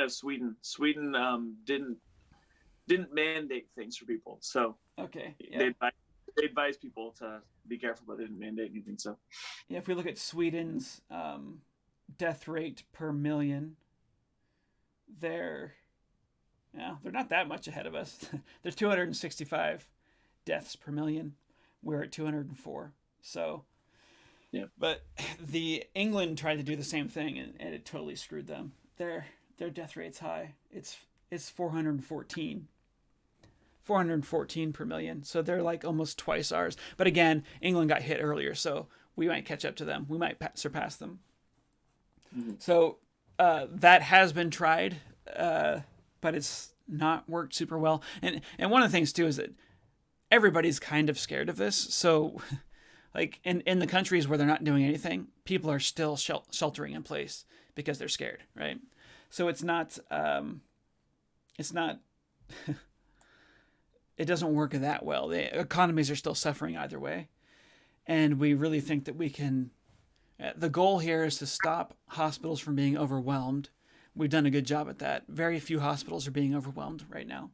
Sweden. Sweden didn't mandate things for people, so okay. Yeah. They advise people to be careful, but they didn't mandate anything. So yeah, if we look at Sweden's death rate per million, they're not that much ahead of us. There's 265 deaths per million. We're at 204. So yeah. But the England tried to do the same thing, and it totally screwed them. Their death rate's high. It's 414 per million. So they're like almost twice ours. But again, England got hit earlier, so we might catch up to them. We might surpass them. Mm-hmm. So that has been tried, but it's not worked super well. And one of the things too is that everybody's kind of scared of this. So like in the countries where they're not doing anything, people are still sheltering in place because they're scared, right? So it's not it doesn't work that well. The economies are still suffering either way. And we really think that we can, the goal here is to stop hospitals from being overwhelmed. We've done a good job at that. Very few hospitals are being overwhelmed right now.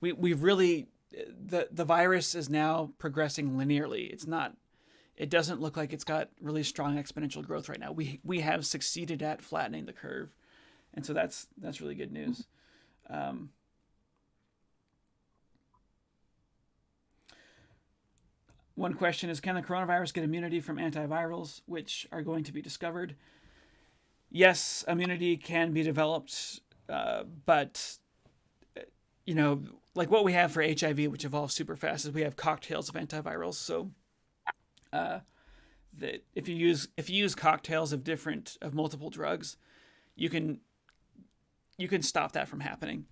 We've really, the virus is now progressing linearly. It doesn't look like it's got really strong exponential growth right now. We have succeeded at flattening the curve. And so that's really good news. One question is, can the coronavirus get immunity from antivirals, which are going to be discovered? Yes, immunity can be developed, but, like what we have for HIV, which evolves super fast, is we have cocktails of antivirals. So that if you use cocktails of multiple drugs, you can stop that from happening.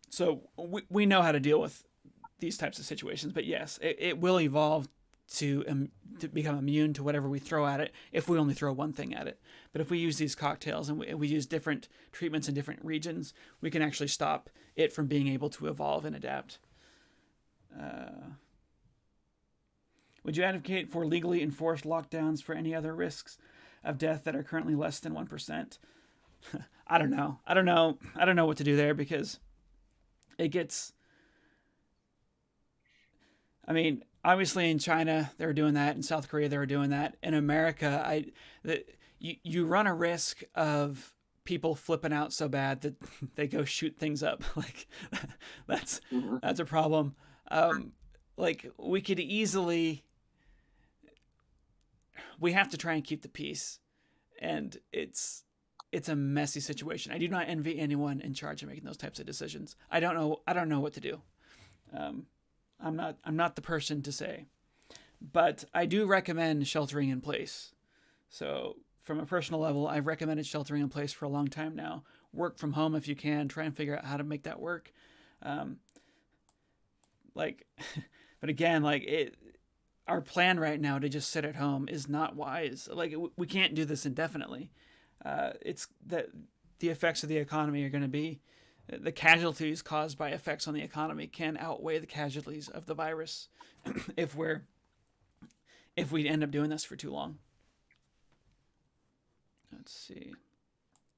So we know how to deal with these types of situations. But yes, it will evolve to become immune to whatever we throw at it if we only throw one thing at it. But if we use these cocktails and we use different treatments in different regions, we can actually stop it from being able to evolve and adapt. Would you advocate for legally enforced lockdowns for any other risks of death that are currently less than 1%? I don't know. I don't know what to do there, because it gets, I mean, obviously in China they were doing that, in South Korea they were doing that. In America, you run a risk of people flipping out so bad that they go shoot things up. Like that's a problem. Like we could easily, we have to try and keep the peace, and it's a messy situation. I do not envy anyone in charge of making those types of decisions. I don't know what to do. I'm not the person to say, but I do recommend sheltering in place. So from a personal level, I've recommended sheltering in place for a long time now. Work from home if you can. Try and figure out how to make that work. But again, our plan right now to just sit at home is not wise. Like we can't do this indefinitely. it's that the effects of the economy are going to be the casualties caused by effects on the economy can outweigh the casualties of the virus if we end up doing this for too long. Let's see.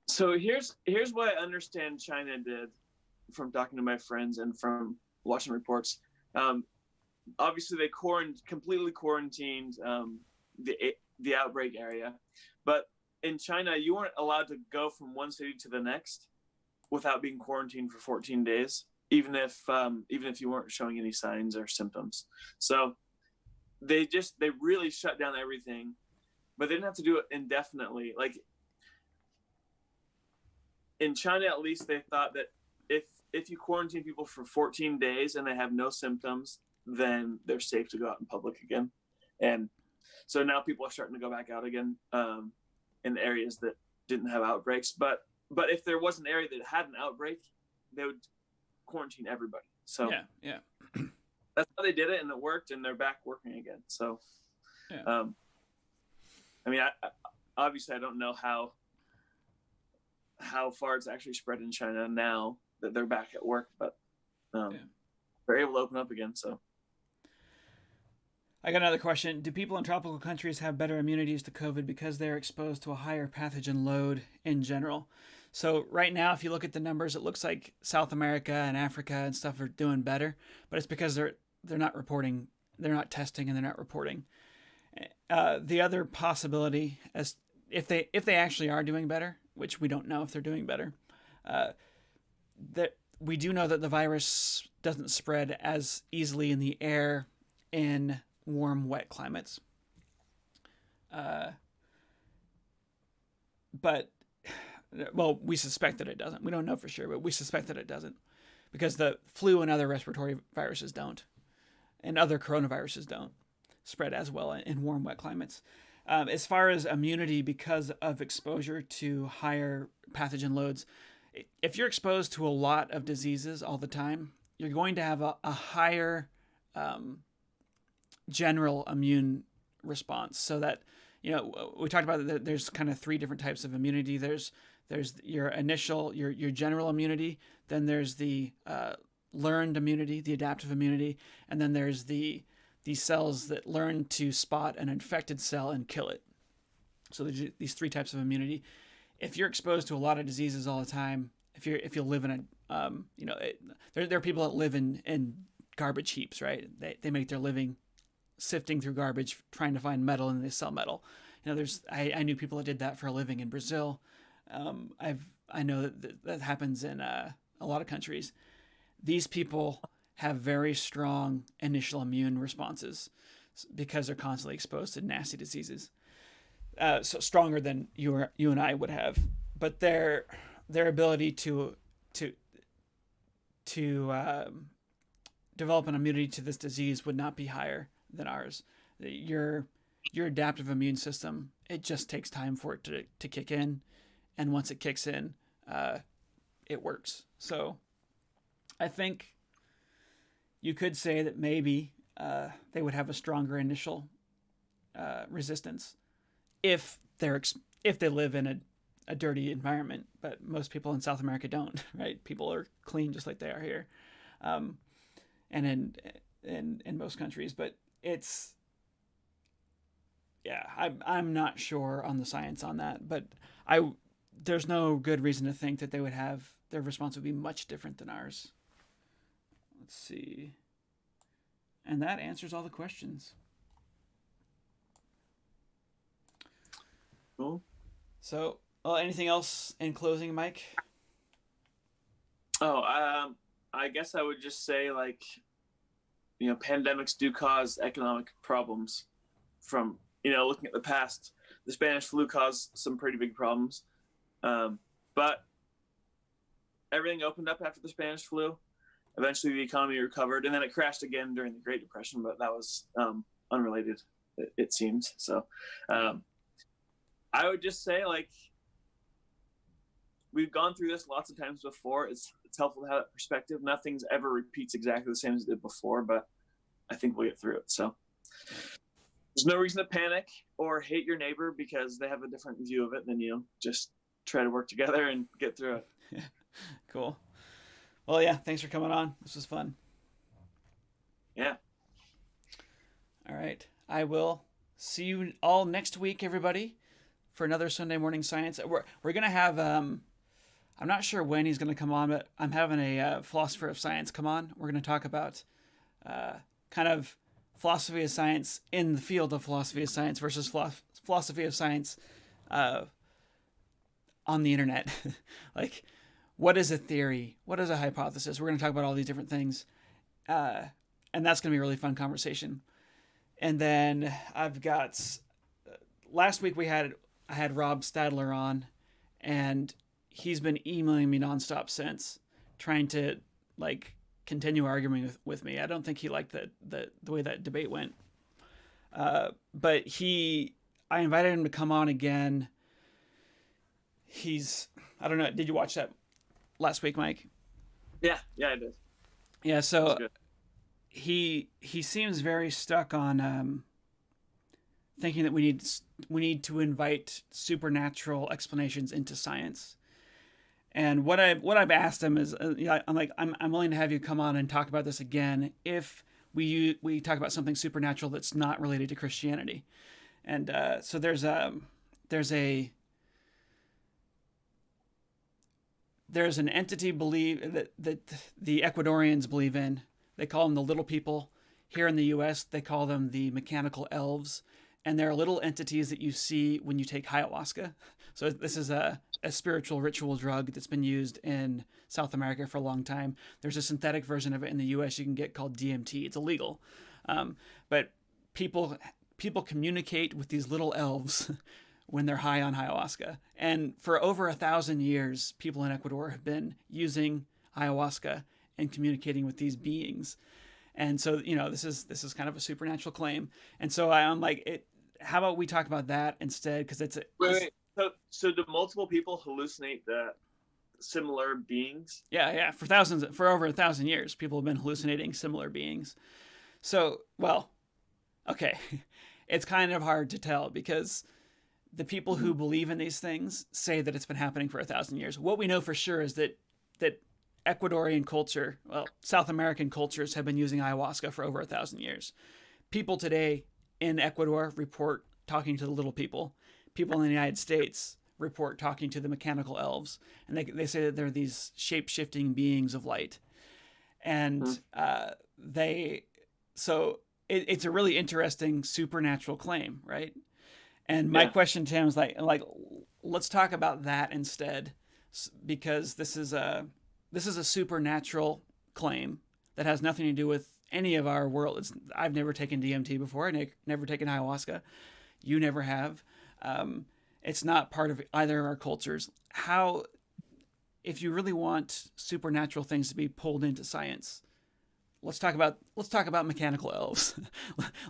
So here's what I understand China did from talking to my friends and from watching reports. Obviously, they completely quarantined the outbreak area, but in China, you weren't allowed to go from one city to the next without being quarantined for 14 days, even if you weren't showing any signs or symptoms. So they really shut down everything, but they didn't have to do it indefinitely. Like in China, at least, they thought that if you quarantine people for 14 days and they have no symptoms, then they're safe to go out in public again. And so now people are starting to go back out again in areas that didn't have outbreaks. But if there was an area that had an outbreak, they would quarantine everybody. So yeah. That's how they did it, and it worked, and they're back working again. So, yeah. I mean, obviously I don't know how far it's actually spread in China now that they're back at work, but they're able to open up again. So I got another question. Do people in tropical countries have better immunities to COVID because they're exposed to a higher pathogen load in general? So right now, if you look at the numbers, it looks like South America and Africa and stuff are doing better, but it's because they're not reporting, they're not testing, and they're not reporting. The other possibility, as if they actually are doing better, which we don't know if they're doing better, that we do know that the virus doesn't spread as easily in the air in warm, wet climates. But we suspect that it doesn't. We don't know for sure, but we suspect that it doesn't, because the flu and other respiratory viruses don't, and other coronaviruses don't spread as well in warm, wet climates. As far as immunity because of exposure to higher pathogen loads, if you're exposed to a lot of diseases all the time, you're going to have a higher general immune response. So that, we talked about that there's kind of three different types of immunity. There's your initial, your general immunity, then there's the learned immunity, the adaptive immunity, and then there's these cells that learn to spot an infected cell and kill it. So there's these three types of immunity. If you're exposed to a lot of diseases all the time, if you live in a, there are people that live in garbage heaps, right? They make their living sifting through garbage, trying to find metal, and they sell metal. I knew people that did that for a living in Brazil. I know that happens in a lot of countries. These people have very strong initial immune responses because they're constantly exposed to nasty diseases. So stronger than you and I would have, but their ability to develop an immunity to this disease would not be higher than ours. Your adaptive immune system, it just takes time for it to kick in, and once it kicks in, it works. So I think you could say that maybe they would have a stronger initial resistance if they live in a dirty environment, but most people in South America don't, right? People are clean just like they are here, and in most countries. But I'm not sure on the science on that, but there's no good reason to think that their response would be much different than ours. Let's see. And that answers all the questions. Cool. So, anything else in closing, Mike? I guess I would just say, pandemics do cause economic problems. From, looking at the past, the Spanish flu caused some pretty big problems. But everything opened up after the Spanish flu. Eventually the economy recovered, and then it crashed again during the Great Depression, but that was unrelated, it seems. So I would just say, we've gone through this lots of times before. It's helpful to have that perspective. Nothing's ever repeats exactly the same as it did before, but I think we'll get through it. So there's no reason to panic or hate your neighbor because they have a different view of it than you. Just try to work together and get through it. Cool. Well, yeah, thanks for coming on. This was fun. Yeah. All right. I will see you all next week, everybody, for another Sunday Morning Science. We're going to have, I'm not sure when he's going to come on, but I'm having a philosopher of science come on. We're going to talk about kind of philosophy of science in the field of philosophy of science versus philosophy of science on the internet. Like, what is a theory? What is a hypothesis? We're going to talk about all these different things. And that's going to be a really fun conversation. And then I've got, last week I had Rob Stadler on, and he's been emailing me nonstop since, trying to like continue arguing with me. I don't think he liked the way that debate went. But I invited him to come on again. I don't know. Did you watch that last week, Mike? Yeah, I did. Yeah, so he seems very stuck on thinking that we need to invite supernatural explanations into science. And what I've asked him is, I'm willing to have you come on and talk about this again if we talk about something supernatural that's not related to Christianity. And so there's an entity that the Ecuadorians believe in. They call them the little people. Here in the U.S., they call them the mechanical elves. And they're little entities that you see when you take ayahuasca. So this is a spiritual ritual drug that's been used in South America for a long time. There's a synthetic version of it in the U.S. you can get called DMT. It's illegal. But people communicate with these little elves when they're high on ayahuasca. And for over 1,000 years, people in Ecuador have been using ayahuasca and communicating with these beings. And so, this is kind of a supernatural claim. And so I'm like, how about we talk about that instead? Because wait. So do multiple people hallucinate similar beings? Yeah. For over 1,000 years, people have been hallucinating similar beings. So, well, okay, it's kind of hard to tell because the people who believe in these things say that it's been happening for 1,000 years. What we know for sure is that Ecuadorian culture, South American cultures have been using ayahuasca for over 1,000 years. People today in Ecuador report talking to the little people. People in the United States report talking to the mechanical elves. And they say that they're these shape-shifting beings of light. And it's a really interesting supernatural claim, right? And my question to him is like, let's talk about that instead, because this is a supernatural claim that has nothing to do with any of our world. I've never taken DMT before. I've never taken ayahuasca. You never have. It's not part of either of our cultures. If you really want supernatural things to be pulled into science, let's talk about mechanical elves.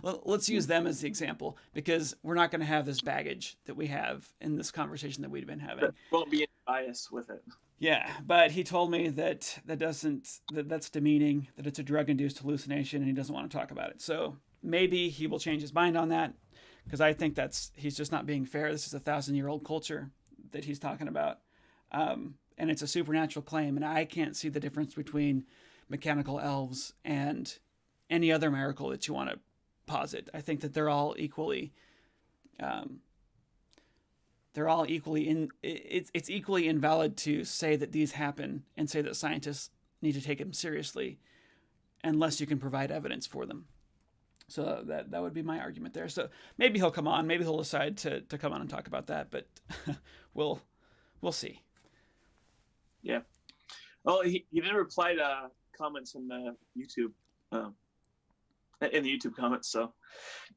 Let's use them as the example, because we're not going to have this baggage that we have in this conversation that we've been having. There won't be any bias with it. Yeah, but he told me that's demeaning, that it's a drug-induced hallucination, and he doesn't want to talk about it. So maybe he will change his mind on that, because I think he's just not being fair. This is a 1,000-year-old culture that he's talking about, and it's a supernatural claim, and I can't see the difference between mechanical elves and any other miracle that you want to posit. I think that they're all equally it's equally invalid to say that these happen and say that scientists need to take them seriously unless you can provide evidence for them. So that would be my argument there. So maybe he'll come on, maybe he'll decide to come on and talk about that, but we'll see. Yeah. Oh, he didn't reply to comments in the YouTube comments, so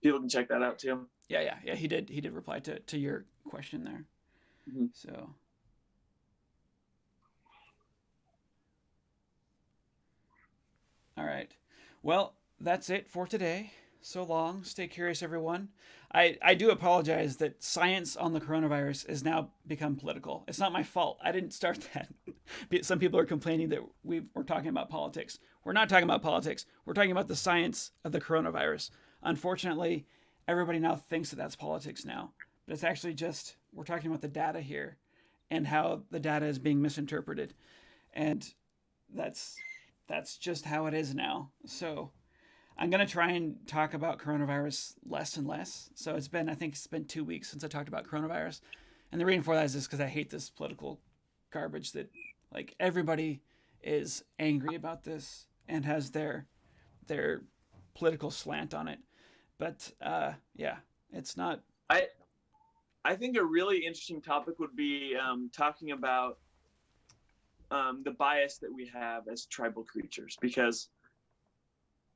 people can check that out too. Yeah, he did reply to your question there. Mm-hmm. So all right, well, that's it for today. So long. Stay curious, everyone. I do apologize that science on the coronavirus has now become political. It's not my fault. I didn't start that. Some people are complaining that we're talking about politics. We're not talking about politics. We're talking about the science of the coronavirus. Unfortunately, everybody now thinks that that's politics now, but it's actually just we're talking about the data here and how the data is being misinterpreted, and that's just how it is now. So I'm gonna try and talk about coronavirus less and less. So I think it's been 2 weeks since I talked about coronavirus, and the reason for that is just because I hate this political garbage that like everybody is angry about this and has their political slant on it. But yeah, it's not. I think a really interesting topic would be talking about the bias that we have as tribal creatures, because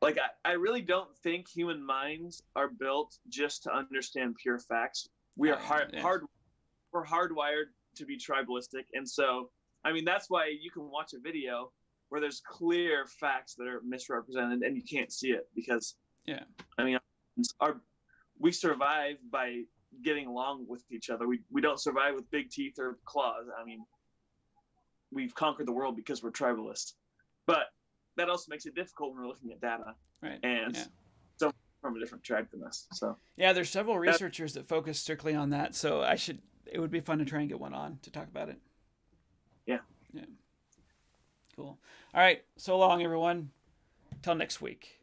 like I really don't think human minds are built just to understand pure facts. We are we're hardwired to be tribalistic, and so I mean that's why you can watch a video where there's clear facts that are misrepresented and you can't see it, because I mean we survive by getting along with each other. We don't survive with big teeth or claws. I mean, we've conquered the world because we're tribalist, but that also makes it difficult when we're looking at data, right? And someone from a different tribe than us. So yeah, there's several researchers that focus strictly on that. So it would be fun to try and get one on to talk about it. Yeah. Cool. All right. So long, everyone. Till next week.